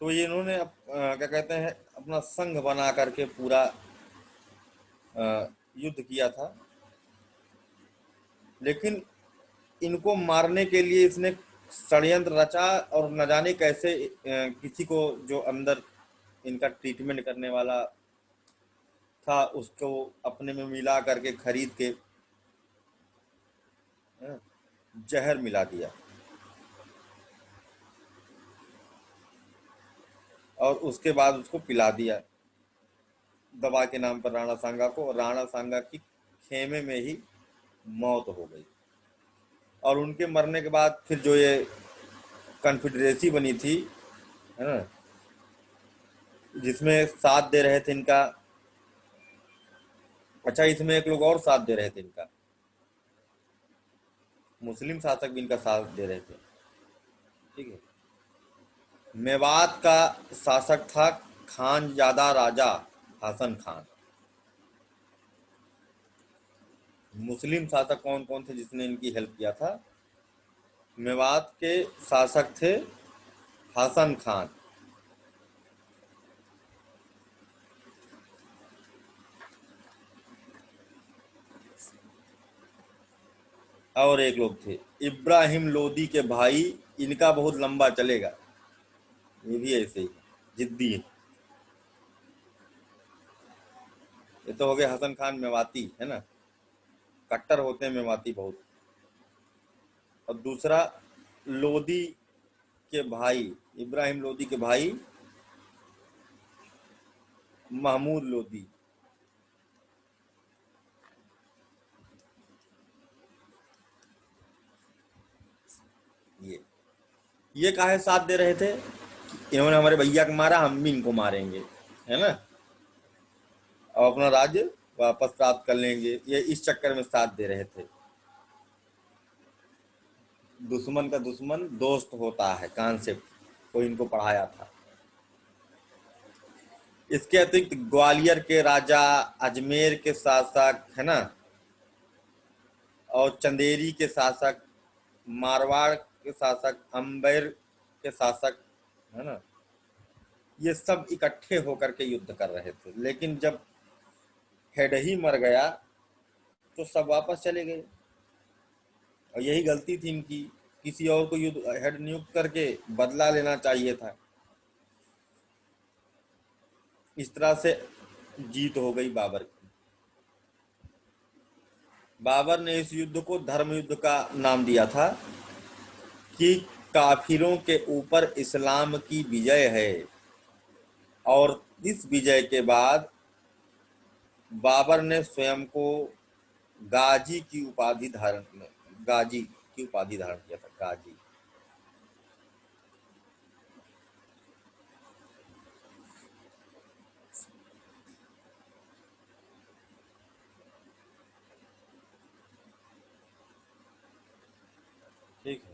तो ये इन्होंने क्या कहते हैं अपना संघ बना करके पूरा युद्ध किया था। लेकिन इनको मारने के लिए इसने षड्यंत्र रचा और न जाने कैसे किसी को जो अंदर इनका ट्रीटमेंट करने वाला था उसको अपने में मिला करके खरीद के जहर मिला दिया और उसके बाद उसको पिला दिया दवा के नाम पर राणा सांगा को। राणा सांगा की खेमे में ही मौत हो गई। और उनके मरने के बाद फिर जो ये कन्फेडरेसी बनी थी, है ना, जिसमें साथ दे रहे थे इनका, अच्छा इसमें एक लोग और साथ दे रहे थे इनका, मुस्लिम शासक भी इनका साथ दे रहे थे। ठीक है। मेवात का शासक था खानजादा राजा हसन खान। मुस्लिम शासक कौन कौन थे जिसने इनकी हेल्प किया था? मेवात के शासक थे हसन खान, और एक लोग थे इब्राहिम लोदी के भाई, इनका बहुत लंबा चलेगा, ये भी ऐसे ही जिद्दी है। ये तो हो गए हसन खान मेवाती, है ना। कट्टर होते हैं मेवाती बहुत। और दूसरा लोदी के भाई, इब्राहिम लोदी के भाई महमूद लोदी। ये काहे साथ दे रहे थे? इन्होंने हमारे भैया को मारा, हम भी इनको मारेंगे, है ना, और अपना राज्य वापस प्राप्त कर लेंगे। ये इस चक्कर में साथ दे रहे थे। दुश्मन का दुश्मन दोस्त होता है, कॉन्सेप्ट कोई इनको पढ़ाया था। इसके अतिरिक्त ग्वालियर के राजा, अजमेर के शासक, है ना, और चंदेरी के शासक, मारवाड़ के शासक, अंबर के शासक, है ना, ये सब इकट्ठे होकर के युद्ध कर रहे थे। लेकिन जब हेड ही मर गया तो सब वापस चले गए। और यही गलती थी इनकी, किसी और को युद्ध हेड नियुक्त करके बदला लेना चाहिए था। इस तरह से जीत हो गई बाबर की। बाबर ने इस युद्ध को धर्म युद्ध का नाम दिया था कि काफिरों के ऊपर इस्लाम की विजय है। और इस विजय के बाद बाबर ने स्वयं को गाजी की उपाधि धारण किया था। गाजी। ठीक है।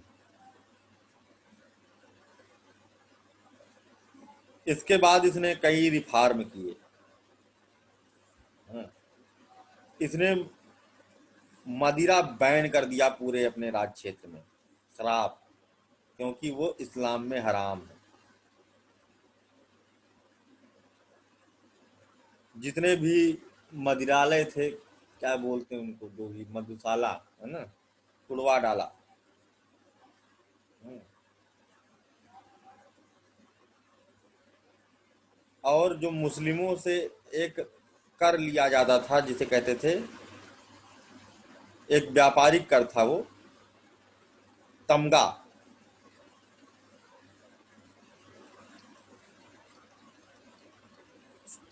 इसके बाद इसने कई रिफॉर्म किए। इसने मदिरा बैन कर दिया पूरे अपने राज्य क्षेत्र में, शराब, क्योंकि वो इस्लाम में हराम है। जितने भी मदिरालय थे, क्या बोलते हैं उनको, जो भी मधुशाला, है ना, तुड़वा डाला। और जो मुस्लिमों से एक कर लिया जाता था, जिसे कहते थे, एक व्यापारिक कर था, वो तमगा।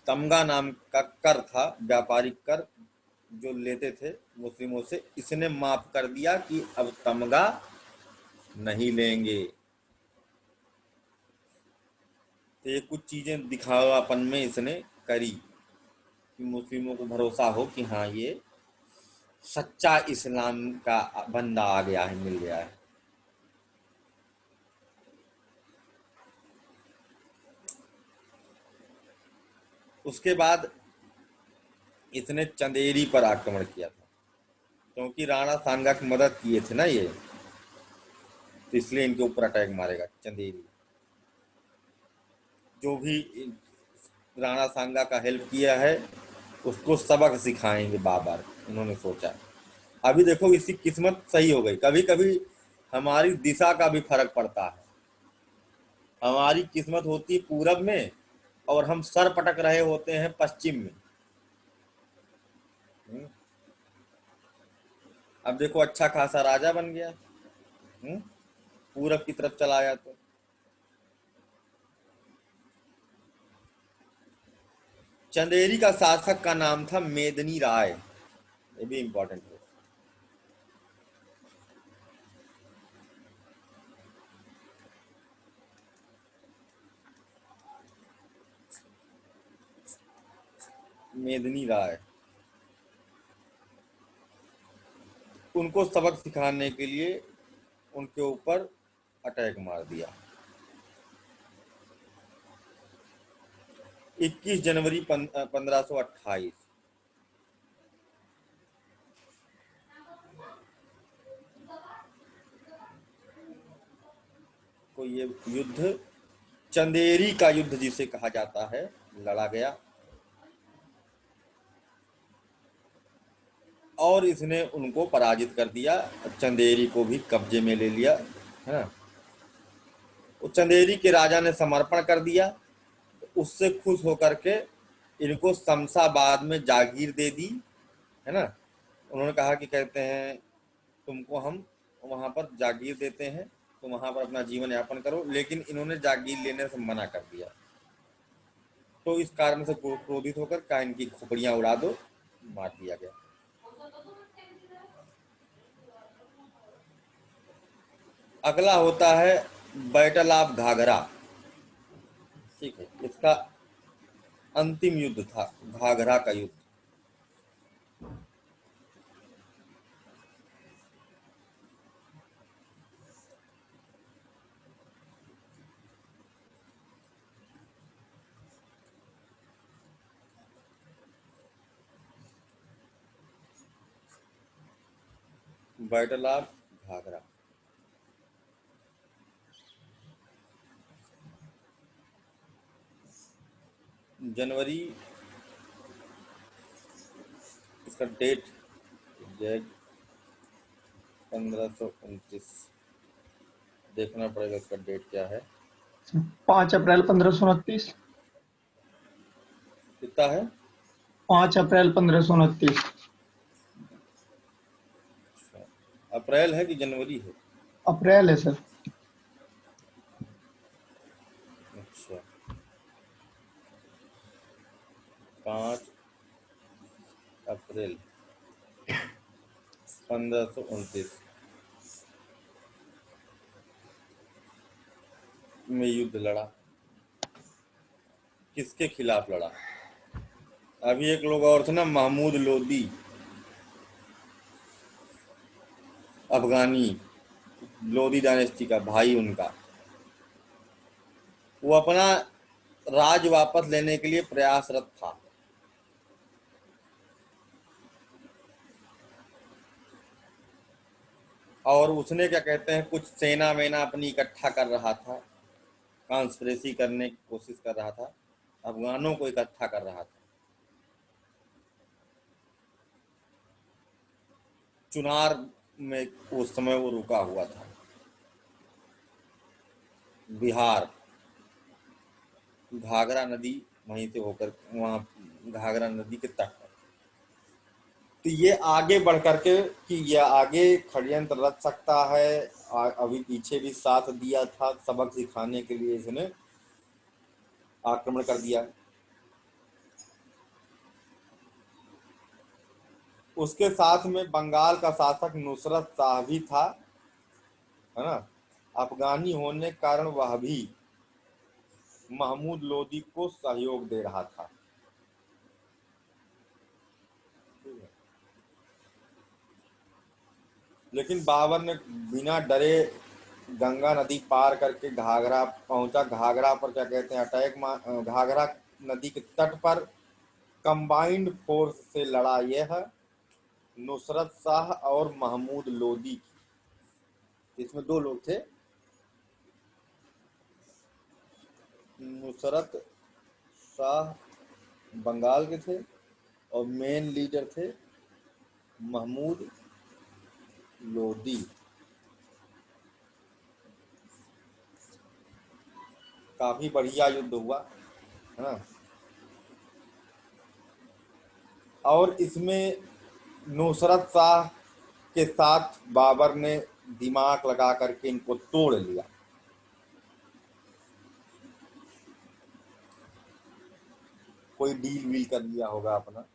तमगा नाम का कर था, व्यापारिक कर, जो लेते थे मुस्लिमों से। इसने माफ कर दिया कि अब तमगा नहीं लेंगे। तो ये कुछ चीजें दिखावापन में इसने करी कि मुस्लिमों को भरोसा हो कि हाँ, ये सच्चा इस्लाम का बंदा आ गया है, मिल गया है। उसके बाद इसने चंदेरी पर आक्रमण किया था, क्योंकि राणा सांगा की मदद किए थे ना ये, तो इसलिए इनके ऊपर अटैक मारेगा चंदेरी। जो भी राणा सांगा का हेल्प किया है उसको सबक सिखाएंगे बाबर, उन्होंने सोचा। अभी देखो, इसकी किस्मत सही हो गई। कभी कभी हमारी दिशा का भी फर्क पड़ता है। हमारी किस्मत होती है पूरब में और हम सर पटक रहे होते हैं पश्चिम में। अब देखो, अच्छा खासा राजा बन गया, पूरब की तरफ चला आया। तो चंदेरी का शासक का नाम था मेदनी राय, ये भी इंपॉर्टेंट है। मेदनी राय, उनको सबक सिखाने के लिए उनके ऊपर अटैक मार दिया। 21 जनवरी 1528 को ये युद्ध, चंदेरी का युद्ध जिसे कहा जाता है, लड़ा गया। और इसने उनको पराजित कर दिया, चंदेरी को भी कब्जे में ले लिया, है ना। चंदेरी के राजा ने समर्पण कर दिया। उससे खुश होकर के इनको शमशाबाद में जागीर दे दी, है ना, उन्होंने कहा कि कहते हैं तुमको हम वहाँ पर जागीर देते हैं, तुम वहाँ पर अपना जीवन यापन करो, लेकिन इन्होंने जागीर लेने से मना कर दिया। तो इस कारण से क्रोधित होकर काइन की खोपड़ियाँ उड़ा दो, मार दिया गया। अगला होता है बैटल ऑफ घाघरा। ठीक है, इसका अंतिम युद्ध था घाघरा का युद्ध। Battle of Ghaghara. जनवरी, इसका डेट 1529, देखना पड़ेगा इसका डेट क्या है। 5 अप्रैल 1529। कितना है? 5 अप्रैल 1529। अप्रैल है कि जनवरी है? अप्रैल है सर। अच्छा, 5 अप्रैल 1529 में युद्ध लड़ा। किसके खिलाफ लड़ा? अभी एक लोग और थे ना, महमूद लोदी, अफगानी, लोदी डायनेस्टी का भाई उनका। वो अपना राज वापस लेने के लिए प्रयासरत था। और उसने क्या कहते हैं, कुछ सेना वेना अपनी इकट्ठा कर रहा था, कॉन्स्पिरेसी करने की कोशिश कर रहा था, अफगानों को इकट्ठा कर रहा था। चुनार में उस समय वो रुका हुआ था, बिहार। घाघरा नदी वहीं से होकर, वहाँ घाघरा नदी के तट पर। तो ये आगे बढ़ करके कि ये आगे षड्यंत्र रच सकता है, अभी पीछे भी साथ दिया था, सबक सिखाने के लिए इसने आक्रमण कर दिया। उसके साथ में बंगाल का शासक नुसरत शाह भी था, है ना। अफगानी होने के कारण वह भी महमूद लोदी को सहयोग दे रहा था। लेकिन बाबर ने बिना डरे गंगा नदी पार करके घाघरा पहुंचा। घाघरा पर क्या कहते हैं, अटैक, घाघरा नदी के तट पर कंबाइंड फोर्स से लड़ा यह नुसरत शाह और महमूद लोदी की। इसमें दो लोग थे, नुसरत शाह बंगाल के थे और मेन लीडर थे महमूद लोदी। काफी बढ़िया युद्ध हुआ, है ना। और इसमें नुसरत शाह के साथ बाबर ने दिमाग लगा करके इनको तोड़ लिया। कोई डील वील कर लिया होगा अपना।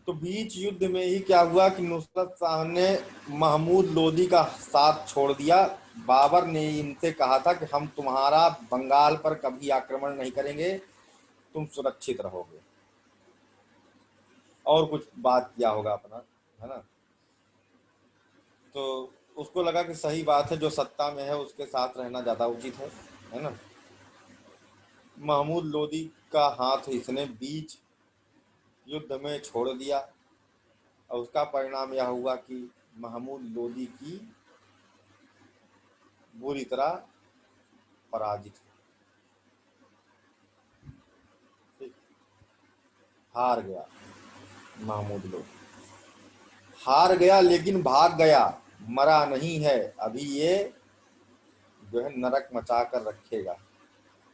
तो बीच युद्ध में ही क्या हुआ कि नुसरत शाह ने महमूद लोदी का साथ छोड़ दिया। बाबर ने इनसे कहा था कि हम तुम्हारा बंगाल पर कभी आक्रमण नहीं करेंगे, तुम सुरक्षित रहोगे, और कुछ बात किया होगा अपना, है ना। तो उसको लगा कि सही बात है, जो सत्ता में है उसके साथ रहना ज्यादा उचित है ना। महमूद लोदी का हाथ इसने बीच युद्ध में छोड़ दिया और उसका परिणाम यह हुआ कि महमूद लोदी की बुरी तरह पराजित हुई। हार गया महमूद लोदी, हार गया, लेकिन भाग गया, मरा नहीं है। अभी ये जो है नरक मचा कर रखेगा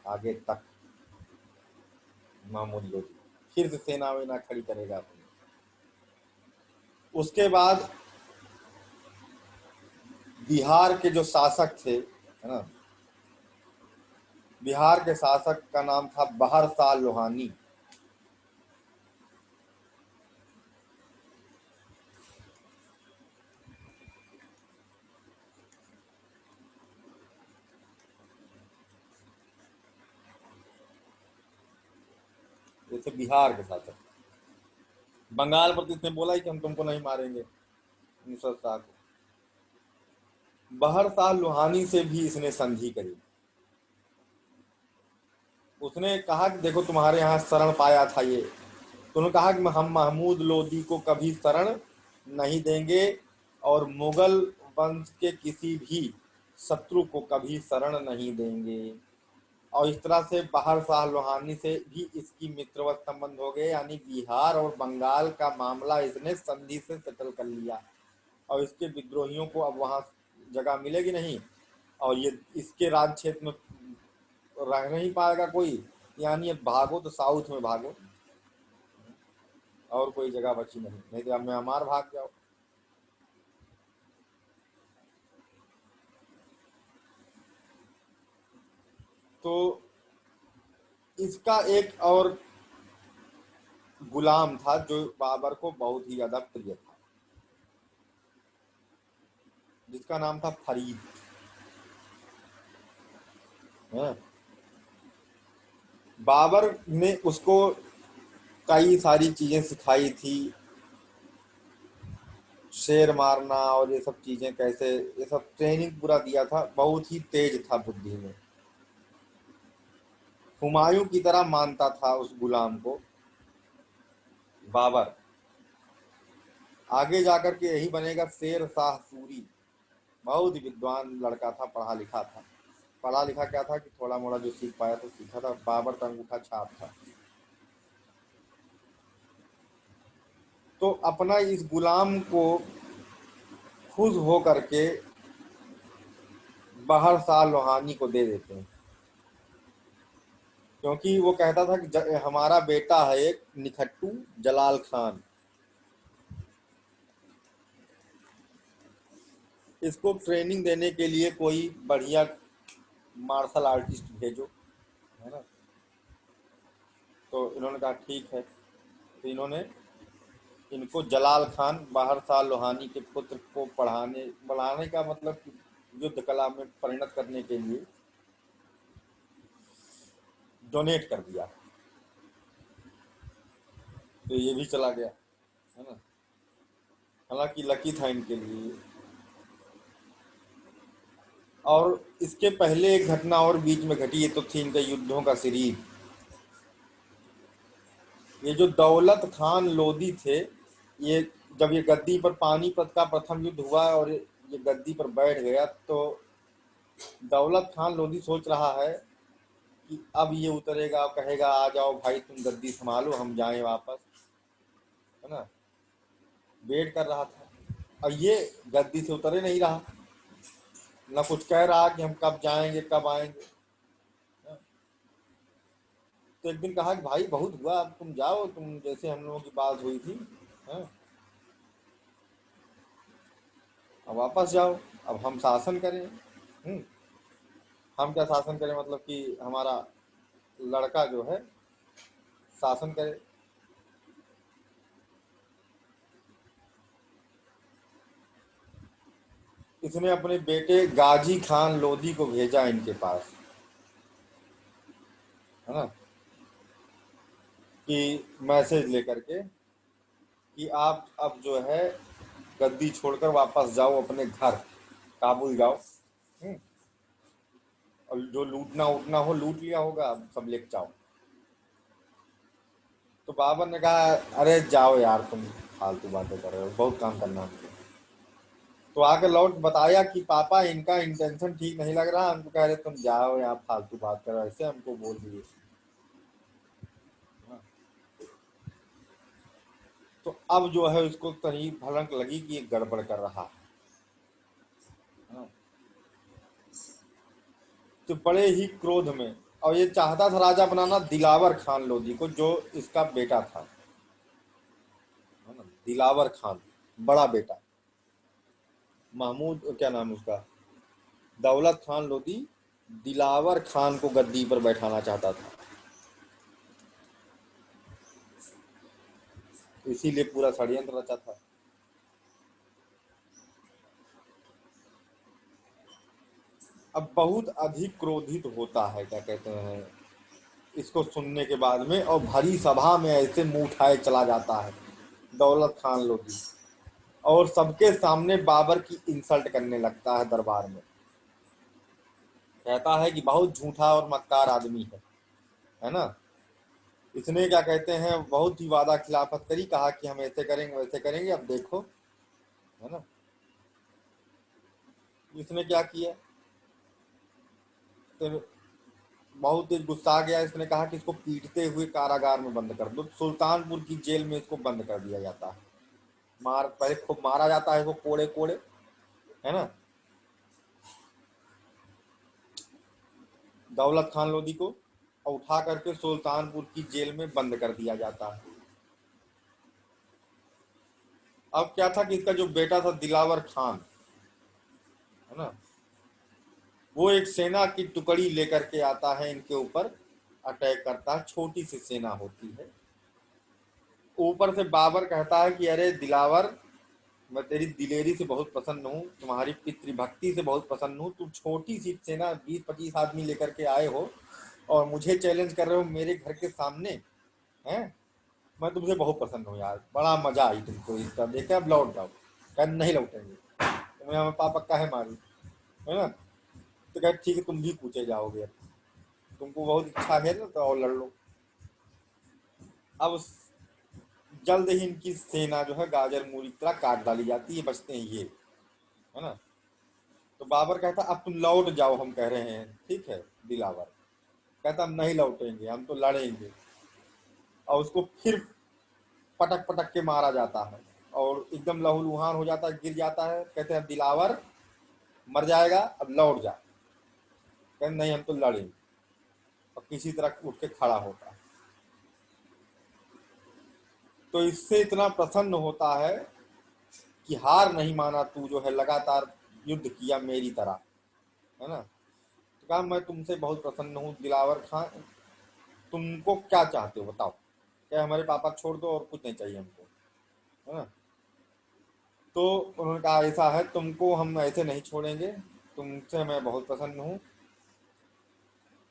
आगे तक। महमूद लोदी फिर से सेना वेना खड़ी करेगा अपनी। उसके बाद बिहार के जो शासक थे, है ना, बिहार के शासक का नाम था बहर शाह लोहानी। जैसे बिहार के शासक, बंगाल पर तो इसने बोला ही कि हम तुमको नहीं मारेंगे, नुसरत शाह को। बहर शाह लोहानी से भी इसने संधि करी। उसने कहा कि देखो तुम्हारे यहाँ शरण पाया था ये, तो उन्होंने कहा कि हम महमूद लोदी को कभी शरण नहीं देंगे और मुगल वंश के किसी भी शत्रु को कभी शरण नहीं देंगे। और इस तरह से बहर शाह लोहानी से भी इसकी मित्रवत संबंध हो गए, यानी बिहार और बंगाल का मामला इसने संधि से सेटल कर लिया। और इसके विद्रोहियों को अब वहां जगह मिलेगी नहीं, और ये इसके राज क्षेत्र में रह नहीं पाएगा कोई, यानी अब भागो तो साउथ में भागो, और कोई जगह बची नहीं, नहीं तो अब म्यांमार भाग जाओ। तो इसका एक और गुलाम था जो बाबर को बहुत ही ज्यादा प्रिय था, जिसका नाम था फरीद। बाबर ने उसको कई सारी चीजें सिखाई थी, शेर मारना और ये सब चीजें कैसे, ये सब ट्रेनिंग पूरा दिया था। बहुत ही तेज था बुद्धि में, हुमायूं की तरह मानता था उस गुलाम को बाबर। आगे जाकर के यही बनेगा शेर शाह सूरी। बहुत ही विद्वान लड़का था, पढ़ा लिखा था। पढ़ा लिखा क्या था कि थोड़ा मोड़ा जो सीख पाया तो सीखा था। बाबर का अंगूठा छाप था। तो अपना इस गुलाम को खुश हो करके बहर शाह लोहानी को दे देते हैं, क्योंकि वो कहता था कि हमारा बेटा है एक निखट्टू जलाल खान, इसको ट्रेनिंग देने के लिए कोई बढ़िया मार्शल आर्टिस्ट भेजो, है ना। तो इन्होंने कहा ठीक है। तो इन्होंने इनको जलाल खान बहर शाह लोहानी के पुत्र को बढ़ाने का मतलब युद्ध कला में परिणत करने के लिए डोनेट कर दिया। तो ये भी चला गया, है ना। हालांकि लकी था इनके लिए। और इसके पहले एक घटना और बीच में घटी, ये तो थी इनके युद्धों का सीरीज। ये जो दौलत खान लोदी थे, ये जब ये गद्दी पर पानीपत का प्रथम युद्ध हुआ और ये गद्दी पर बैठ गया, तो दौलत खान लोदी सोच रहा है कि अब ये उतरेगा, कहेगा आ जाओ भाई तुम गद्दी संभालो, हम जाएं वापस, है ना। वेट कर रहा था और ये गद्दी से उतरे नहीं रहा, ना कुछ कह रहा कि हम कब जाएंगे कब आएंगे। तो एक दिन कहा कि भाई बहुत हुआ, अब तुम जाओ, तुम जैसे हम लोगों की बात हुई थी, है? अब वापस जाओ, अब हम शासन करें। हम क्या शासन करें, मतलब कि हमारा लड़का जो है शासन करे। इसने अपने बेटे गाजी खान लोधी को भेजा इनके पास, है ना, कि मैसेज लेकर के कि आप अब जो है गद्दी छोड़कर वापस जाओ अपने घर, काबुल जाओ, और जो लूटना उटना हो लूट लिया होगा, अब सब लेके जाओ। तो बाबर ने कहा अरे जाओ यार, तुम फालतू बातें कर रहे हो, बहुत काम करना हमको। तो आके लौट बताया कि पापा इनका इंटेंशन ठीक नहीं लग रहा, हमको कह रहे तुम जाओ यार, फालतू बात करो, ऐसे हमको बोल दिए। तो अब जो है उसको कहीं भनक लगी कि ये गड़बड़ कर रहा है। तो बड़े ही क्रोध में, और ये चाहता था राजा बनाना दिलावर खान लोधी को, जो इसका बेटा था, है ना, दिलावर खान। बड़ा बेटा महमूद, क्या नाम है उसका, दौलत खान लोधी दिलावर खान को गद्दी पर बैठाना चाहता था, इसीलिए पूरा षड्यंत्र रचा था। अब बहुत अधिक क्रोधित होता है, क्या कहते हैं, इसको सुनने के बाद में, और भरी सभा में ऐसे मुंह उठाए चला जाता है दौलत खान लोधी, और सबके सामने बाबर की इंसल्ट करने लगता है दरबार में। कहता है कि बहुत झूठा और मक्कार आदमी है ना। इसने क्या कहते हैं बहुत ही वादा खिलाफत करी, कहा कि हम ऐसे करेंगे वैसे करेंगे, अब देखो, है ना। इसने क्या किया, तो बहुत तेज गुस्सा आ गया। इसने कहा कि इसको पीटते हुए कारागार में बंद कर दो। सुल्तानपुर की जेल में इसको बंद कर दिया जाता है। पहले खूब मारा जाता है इसको, कोड़े कोड़े, है ना, दौलत खान लोधी को, और उठा करके सुल्तानपुर की जेल में बंद कर दिया जाता है। अब क्या था कि इसका जो बेटा था दिलावर खान, है ना, वो एक सेना की टुकड़ी लेकर के आता है, इनके ऊपर अटैक करता है। छोटी सी सेना होती है। ऊपर से बाबर कहता है कि अरे दिलावर, मैं तेरी दिलेरी से बहुत प्रसन्न हूँ, तुम्हारी पितृभक्ति से बहुत प्रसन्न हूँ। तुम छोटी सी सेना 20-25 आदमी लेकर के आए हो और मुझे चैलेंज कर रहे हो मेरे घर के सामने, हैं? मैं तुमसे बहुत प्रसन्न हूँ यार, बड़ा मजा आई तुमको इसका देखा। अब लौट जाओ। कह नहीं लौटेंगे, तुम्हें हमें पापा काहे मारू, है ना। तो कह ठीक है, तुम भी पूछे जाओगे, तुमको बहुत इच्छा है ना, तो और लड़ लो। अब जल्द ही इनकी सेना जो है गाजर मूली की तरह काट डाली जाती है, बचते हैं ये, है ना। तो बाबर कहता अब तुम लौट जाओ, हम कह रहे हैं, ठीक है। दिलावर कहता हम नहीं लौटेंगे, हम तो लड़ेंगे। और उसको फिर पटक पटक के मारा जाता है और एकदम लहूलुहान हो जाता है, गिर जाता है। कहते हैं दिलावर मर जाएगा, अब लौट जा। कहते नहीं, हम तो लड़ेंगे। और किसी तरह उठ के खड़ा होता है। तो इससे इतना प्रसन्न होता है कि हार नहीं माना तू, जो है लगातार युद्ध किया मेरी तरह, है ना। तो कहा मैं तुमसे बहुत प्रसन्न हूँ दिलावर खान, तुमको क्या चाहते हो बताओ। क्या हमारे पापा छोड़ दो और कुछ नहीं चाहिए हमको, है ना। तो उन्होंने कहा ऐसा है, तुमको हम ऐसे नहीं छोड़ेंगे, तुमसे मैं बहुत प्रसन्न हूँ।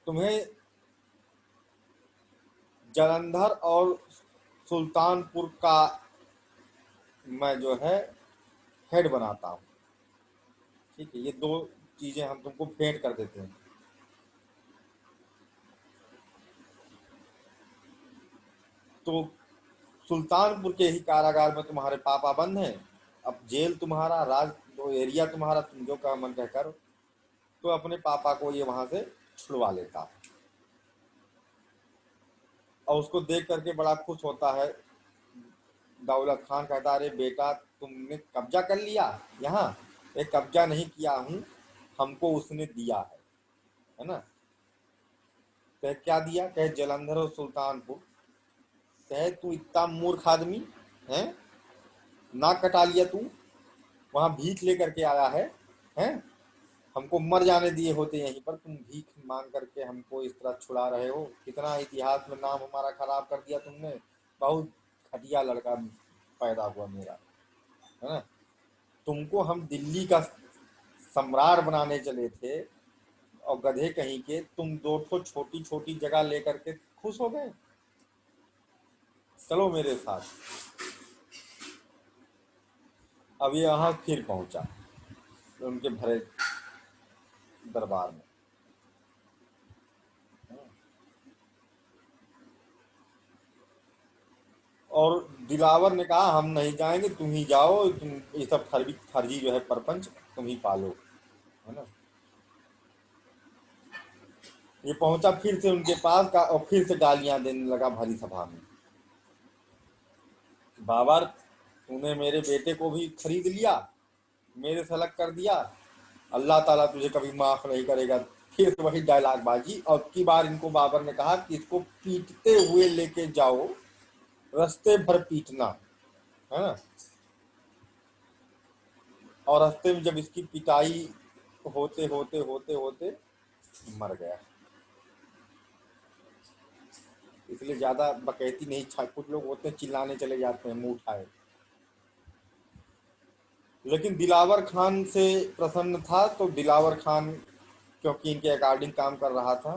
तुम्हें जालंधर और सुल्तानपुर का मैं जो है हेड बनाता हूँ, ठीक है। ये दो चीजें हम तुमको भेंट कर देते हैं। तो सुल्तानपुर के ही कारागार में तुम्हारे पापा बंद हैं। अब जेल तुम्हारा, राज जो एरिया तुम्हारा, तुम जो का मन कह करो। तो अपने पापा को ये वहां से छुड़वा लेता है और उसको देख करके बड़ा खुश होता है। दौलत खान कहता अरे बेटा, तुमने कब्जा कर लिया यहाँ। एक कब्जा नहीं किया हूँ, हमको उसने दिया है ना। कह क्या दिया, कह जालंधर और सुल्तानपुर। कहे तू इतना मूर्ख आदमी है, नाक कटा लिया तू, वहां भीख लेकर के आया है। हमको मर जाने दिए होते यहीं पर, तुम भीख मांग करके हमको इस तरह छुड़ा रहे हो। कितना इतिहास में नाम हमारा खराब कर दिया तुमने। बहुत घटिया लड़का पैदा हुआ मेरा, है ना। तुमको हम दिल्ली का सम्राट बनाने चले थे और गधे कहीं के तुम दो ठो छोटी छोटी जगह लेकर के खुश हो गए। चलो मेरे साथ। अब ये यहाँ फिर पहुंचा उनके भरे दरबार में। और दिलावर ने कहा हम नहीं जाएंगे, तुम ही जाओ, तुम ये सब फर्जी जो है परपंच तुम ही पालो, है ना। ये पहुंचा फिर से उनके पास का और फिर से गालियां देने लगा भरी सभा में। बाबर, तूने मेरे बेटे को भी खरीद लिया, मेरे से अलग कर दिया, अल्लाह ताला तुझे कभी माफ नहीं करेगा। फिर वही डायलॉग बाजी। और की बार इनको बाबर ने कहा कि इसको पीटते हुए लेके जाओ, रास्ते भर पीटना, है ना। और रास्ते में जब इसकी पिटाई होते होते होते होते मर गया। इसलिए ज्यादा बकैती नहीं छा, कुछ लोग होते हैं चिल्लाने चले जाते हैं मुंह उठाए, लेकिन दिलावर खान से प्रसन्न था। तो दिलावर खान क्योंकि इनके अकॉर्डिंग काम कर रहा था,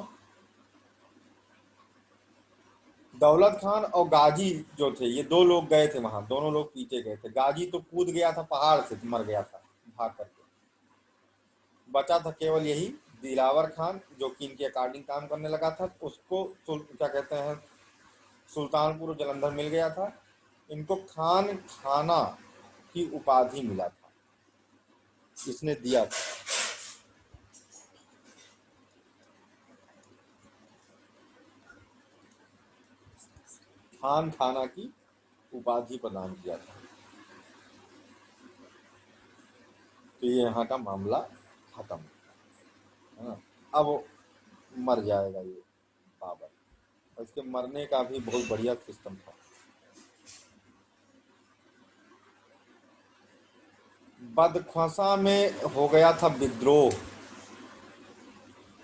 दौलत खान और गाजी जो थे ये दो लोग गए थे वहां, दोनों लोग पीछे गए थे। गाजी तो कूद गया था पहाड़ से, मर गया था भाग करके। बचा था केवल यही दिलावर खान जो कि इनके अकॉर्डिंग काम करने लगा था। उसको क्या कहते हैं, सुल्तानपुर और जलंधर मिल गया था। इनको खान खाना की उपाधि मिला था, इसने दिया था। खान खाना की उपाधि प्रदान किया था। तो ये यहाँ का मामला खत्म है ना। अब मर जाएगा ये बाबर, और इसके मरने का भी बहुत बढ़िया सिस्टम था। बदख्वसा में हो गया था विद्रोह,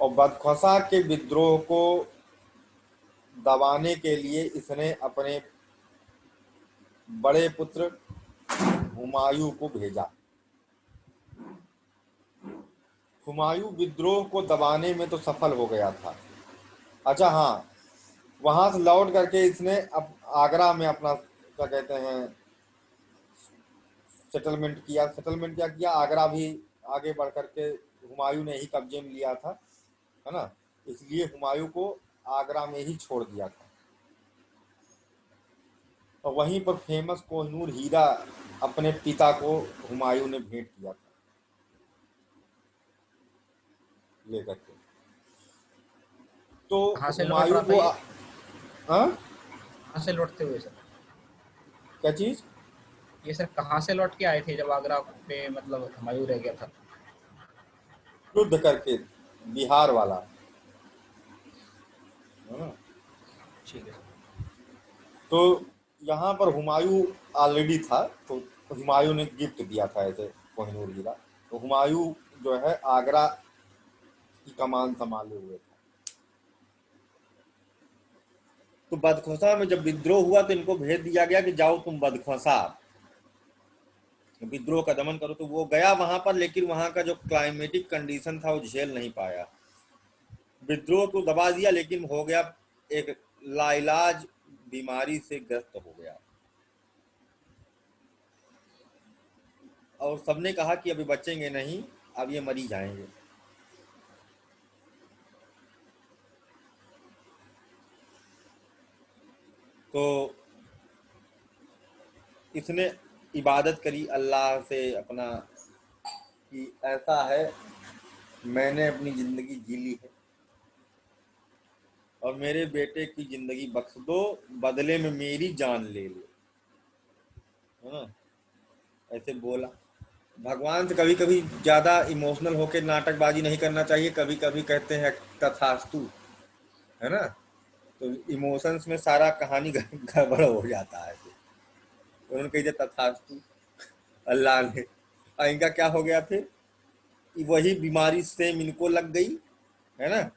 और बदख्वसा के विद्रोह को दबाने के लिए इसने अपने बड़े पुत्र हुमायूं को भेजा। हुमायूं विद्रोह को दबाने में तो सफल हो गया था। अच्छा हाँ, वहां से लौट करके इसने अब आगरा में अपना क्या कहते हैं सेटलमेंट किया। सेटलमेंट क्या किया, आगरा भी आगे बढ़ करके हुमायूं ने ही कब्जे में लिया था, है ना। इसलिए हुमायूं को आगरा में ही छोड़ दिया था। और वहीं पर फेमस कोहिनूर हीरा अपने पिता को हुमायूं ने भेंट किया था लेकर के। तो कहाँ से लौट हुमायूं रहा था को ये? हाँ कहाँ से लौटते हुए सर? क्या चीज, ये सर कहाँ से लौट के आए थे जब आगरा पे मतलब हुमायूं रह गया था? युद्ध करके, बिहार वाला, है ना। ठीक है सर। तो यहाँ पर हुमायूं ऑलरेडी था, तो हुमायूं ने गिफ्ट दिया था ऐसे कोहिनूर हीरा। तो हुमायूं जो है आगरा की कमान संभाले हुए थे। तो बदख्वसा में जब विद्रोह हुआ तो इनको भेज दिया गया कि जाओ तुम बदख्वसा विद्रोह का दमन करो। तो वो गया वहां पर, लेकिन वहां का जो क्लाइमेटिक कंडीशन था वो झेल नहीं पाया। विद्रोह को दबा दिया, लेकिन हो गया एक लाइलाज बीमारी से ग्रस्त हो गया। और सबने कहा कि अभी बचेंगे नहीं, अब ये मरी जाएंगे। तो इसने इबादत करी अल्लाह से अपना कि ऐसा है, मैंने अपनी ज़िंदगी जी ली है और मेरे बेटे की ज़िंदगी बख्श दो, बदले में मेरी जान ले लो, है ना। ऐसे बोला। भगवान से कभी कभी ज़्यादा इमोशनल होकर नाटकबाजी नहीं करना चाहिए। कभी कभी कहते हैं तथास्तु, है ना। तो इमोशंस में सारा कहानी गड़बड़ हो जाता है। तो उन्होंने कही तथास्तु अल्लाह ने, और इनका क्या हो गया फिर, वही बीमारी सेम इनको लग गई, है ना।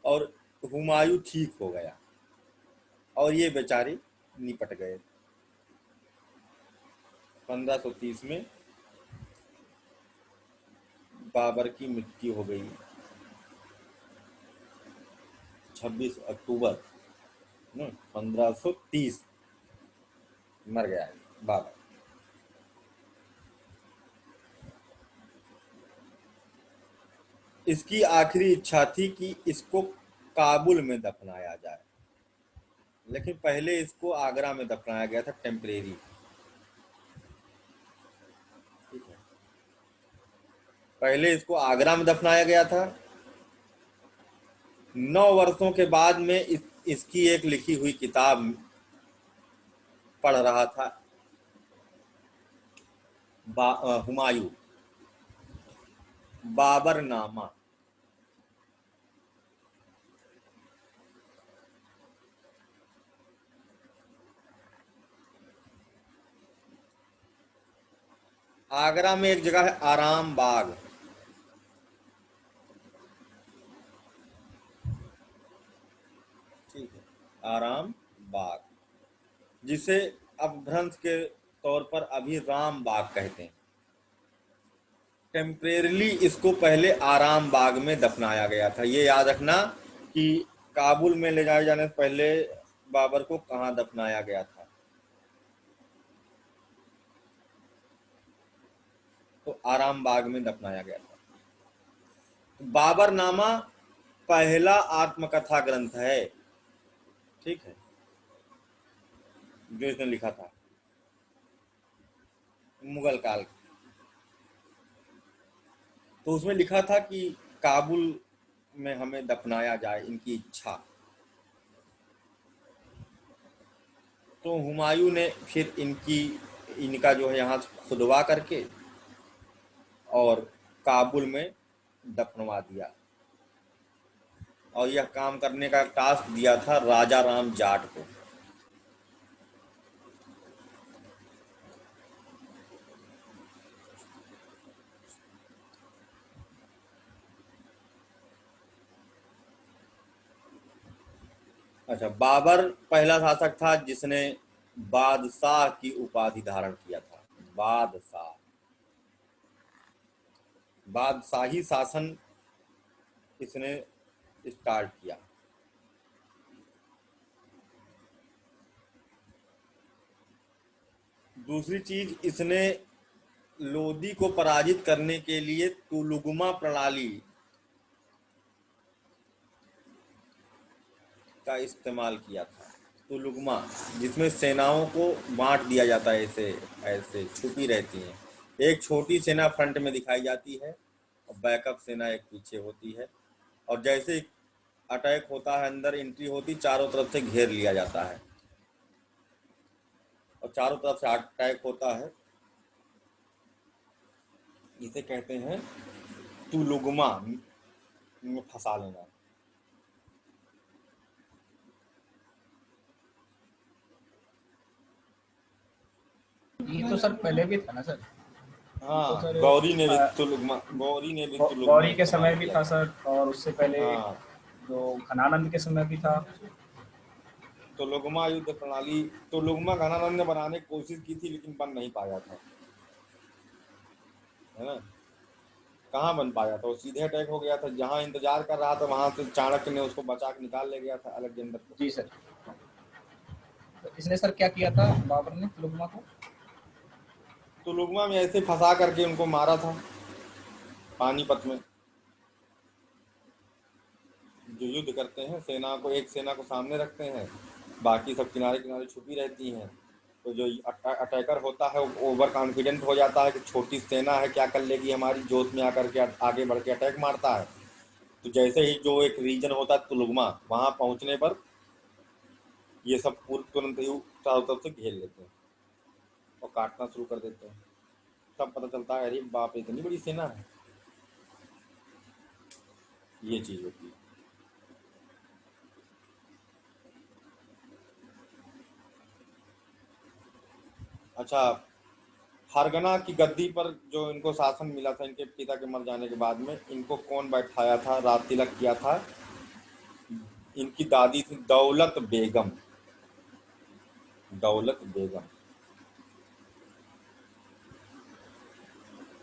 और हुमायूं ठीक हो गया और ये बेचारे निपट गए। 1530 में बाबर की मृत्यु हो गई, 26 अक्टूबर 1530 मर गया है बाबर। इसकी आखिरी इच्छा थी कि इसको काबुल में दफनाया जाए, लेकिन पहले इसको आगरा में दफनाया गया था टेम्परेरी। ठीक है, पहले इसको आगरा में दफनाया गया था। 9 वर्षों के बाद में इसकी एक लिखी हुई किताब पढ़ रहा था, हुमायूं बाबरनामा। आगरा में एक जगह है आराम बाग। ठीक है, आराम बाग, जिसे अपभ्रंश के तौर पर अभी राम बाग कहते हैं। टेम्परेरली इसको पहले आराम बाग में दफनाया गया था। ये याद रखना कि काबुल में ले जाए जाने से पहले बाबर को कहाँ दफनाया गया था। तो आराम बाग में दफनाया गया था। बाबरनामा पहला आत्मकथा ग्रंथ है, ठीक है, जो इसने लिखा था मुगल काल। तो उसमें लिखा था कि काबुल में हमें दफनाया जाए, इनकी इच्छा। तो हुमायूं ने फिर इनका जो है यहाँ खुदवा करके और काबुल में दफनवा दिया। और यह काम करने का टास्क दिया था राजा राम जाट को। अच्छा, बाबर पहला शासक था जिसने बादशाह की उपाधि धारण किया था। बादशाह, बादशाही शासन इसने स्टार्ट किया। दूसरी चीज, इसने लोदी को पराजित करने के लिए तुलुगमा प्रणाली का इस्तेमाल किया था। तुलुगमा, जिसमें सेनाओं को बांट दिया जाता है, ऐसे ऐसे छुपी रहती हैं। एक छोटी सेना फ्रंट में दिखाई जाती है और बैकअप सेना एक पीछे होती है। और जैसे अटैक होता है, अंदर एंट्री होती, चारों तरफ से घेर लिया जाता है और चारों तरफ से अटैक होता है। इसे कहते हैं तुलुगमा में फंसा लेना। ये तो सर पहले भी था ना सर। हाँ, तो सर गौरी ने भी तुलुगमा गौरी के समय भी था सर, और उससे पहले हाँ, जो घनानंद के समय भी था। तुलुगमा युद्ध प्रणाली, तुलुगमा घनानंद ने बनाने की कोशिश की थी लेकिन बन नहीं पाया था, है ना। कहाँ बन पाया था, वो सीधे अटैक हो गया था। जहाँ इंतजार कर रहा था वहां से चाणक्य ने उसको बचा के निकाल ले गया था, अलेक्जेंडर को। जी सर। तो इसने सर क्या किया था बाबर ने तुलुगमा को? तुलुगमा में ऐसे फंसा करके उनको मारा था पानीपत में। जो युद्ध करते हैं, सेना को, एक सेना को सामने रखते हैं, बाकी सब किनारे किनारे छुपी रहती हैं। तो जो अटैकर होता है वो ओवर कॉन्फिडेंट हो जाता है कि छोटी सेना है, क्या कर लेगी हमारी, जोश में आकर के आगे बढ़ के अटैक मारता है। तो जैसे ही जो एक रीजन होता है तुलुगमा, वहां पहुंचने पर ये सब तुरंत ही चारों तरफ से घेर लेते हैं और काटना शुरू कर देते हैं। तब पता चलता है अरे बाप रे, इतनी बड़ी सेना है। ये चीज होती है। अच्छा, फरगना की गद्दी पर जो इनको शासन मिला था, इनके पिता के मर जाने के बाद में, इनको कौन बैठाया था, राज तिलक किया था? इनकी दादी थी दौलत बेगम। दौलत बेगम,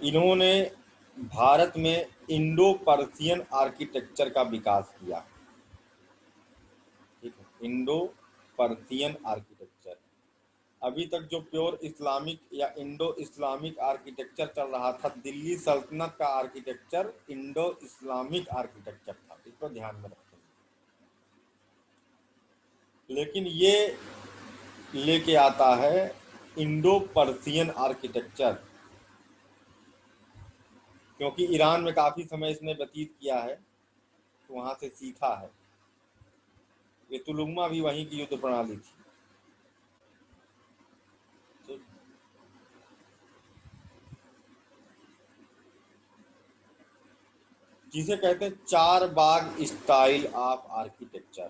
इन्होंने भारत में इंडो पर्शियन आर्किटेक्चर का विकास किया। ठीक है, इंडो पर्शियन आर्किटेक्चर। अभी तक जो प्योर इस्लामिक या इंडो इस्लामिक आर्किटेक्चर चल रहा था, दिल्ली सल्तनत का आर्किटेक्चर इंडो इस्लामिक आर्किटेक्चर था। इसको ध्यान में रखें। लेकिन ये लेके आता है इंडो पर्शियन आर्किटेक्चर, क्योंकि ईरान में काफी समय इसने व्यतीत किया है, तो वहां से सीखा है। ये तुलुगमा भी वहीं की युद्ध प्रणाली थी। जिसे कहते हैं चार बाग स्टाइल ऑफ आर्किटेक्चर।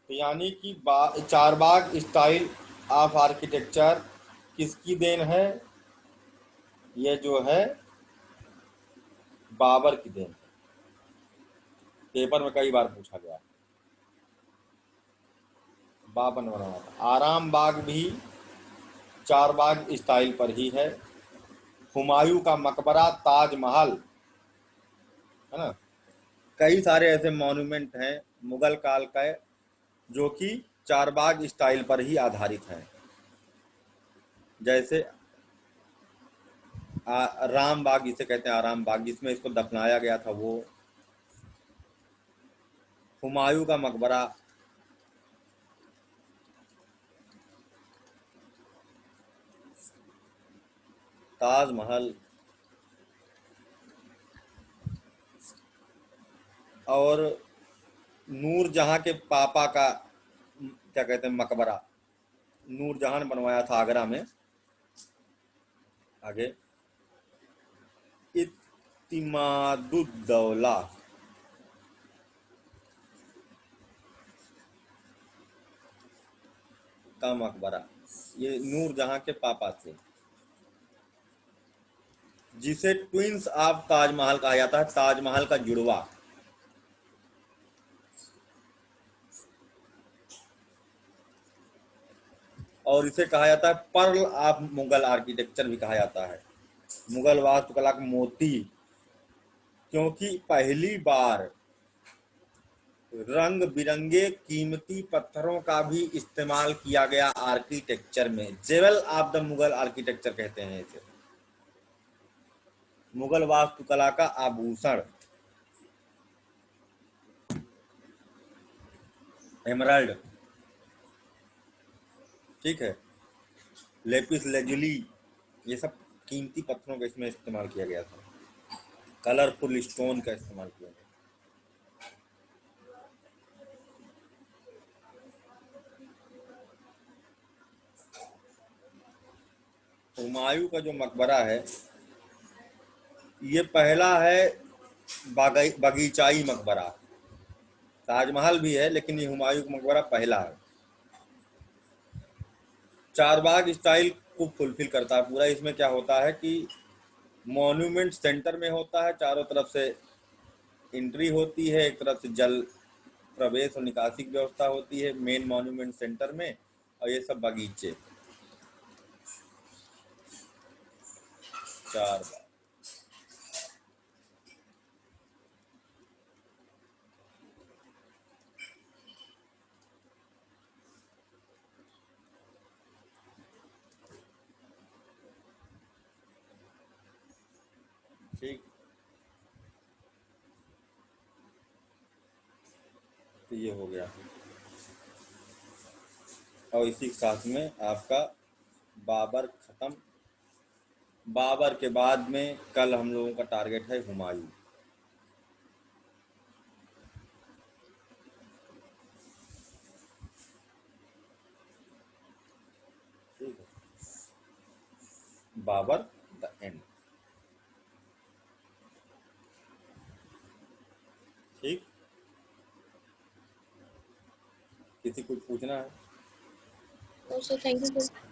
तो यानी कि चार बाग स्टाइल ऑफ आर्किटेक्चर किसकी देन है? ये जो है बाबर की देन, पेपर में कई बार पूछा गया। बाबर ने बनवाया था। आराम बाग भी चारबाग स्टाइल पर ही है। हुमायूं का मकबरा, ताजमहल, है ना, कई सारे ऐसे मॉन्यूमेंट हैं मुगल काल का जो कि चारबाग स्टाइल पर ही आधारित हैं। जैसे राम बाग जिसे कहते हैं, आराम बाग, जिसमें इसको दफनाया गया था वो। हुमायूं का मकबरा, ताजमहल, और नूरजहां के पापा का क्या कहते हैं मकबरा, नूरजहां ने बनवाया था आगरा में। आगे इत्तिमादुद्दौला का मकबरा, ये नूरजहां के पापा थे, जिसे ट्विंस ऑफ ताजमहल कहा जाता है, ताजमहल का जुड़वा। और इसे कहा जाता है पर्ल ऑफ मुगल आर्किटेक्चर भी कहा जाता है, मुगल वास्तुकला का मोती, क्योंकि पहली बार रंग बिरंगे कीमती पत्थरों का भी इस्तेमाल किया गया आर्किटेक्चर में। जेवल ऑफ द मुगल आर्किटेक्चर कहते हैं इसे, मुगल वास्तुकला का आभूषण। एमराल्ड, ठीक है, लेपिस लेजुली, ये सब कीमती पत्थरों का इसमें इस्तेमाल किया गया था। कलरफुल स्टोन का इस्तेमाल किया गया। हुमायूं का जो मकबरा है ये पहला है बगीचाई मकबरा। ताजमहल भी है लेकिन ये हुमायूं का मकबरा पहला है। चारबाग स्टाइल को फुलफिल करता है पूरा। इसमें क्या होता है कि मॉन्यूमेंट सेंटर में होता है, चारों तरफ से एंट्री होती है, एक तरफ से जल प्रवेश और निकासी की व्यवस्था होती है मेन मॉन्यूमेंट सेंटर में, और ये सब बगीचे। चारबाग, ठीक, तो ये हो गया। और इसी के साथ में आपका बाबर खत्म। बाबर के बाद में कल हम लोगों का टारगेट है हुमायूं। ठीक है, बाबर द एंड। ठीक, किसी कुछ पूछना है? Sir thank you sir.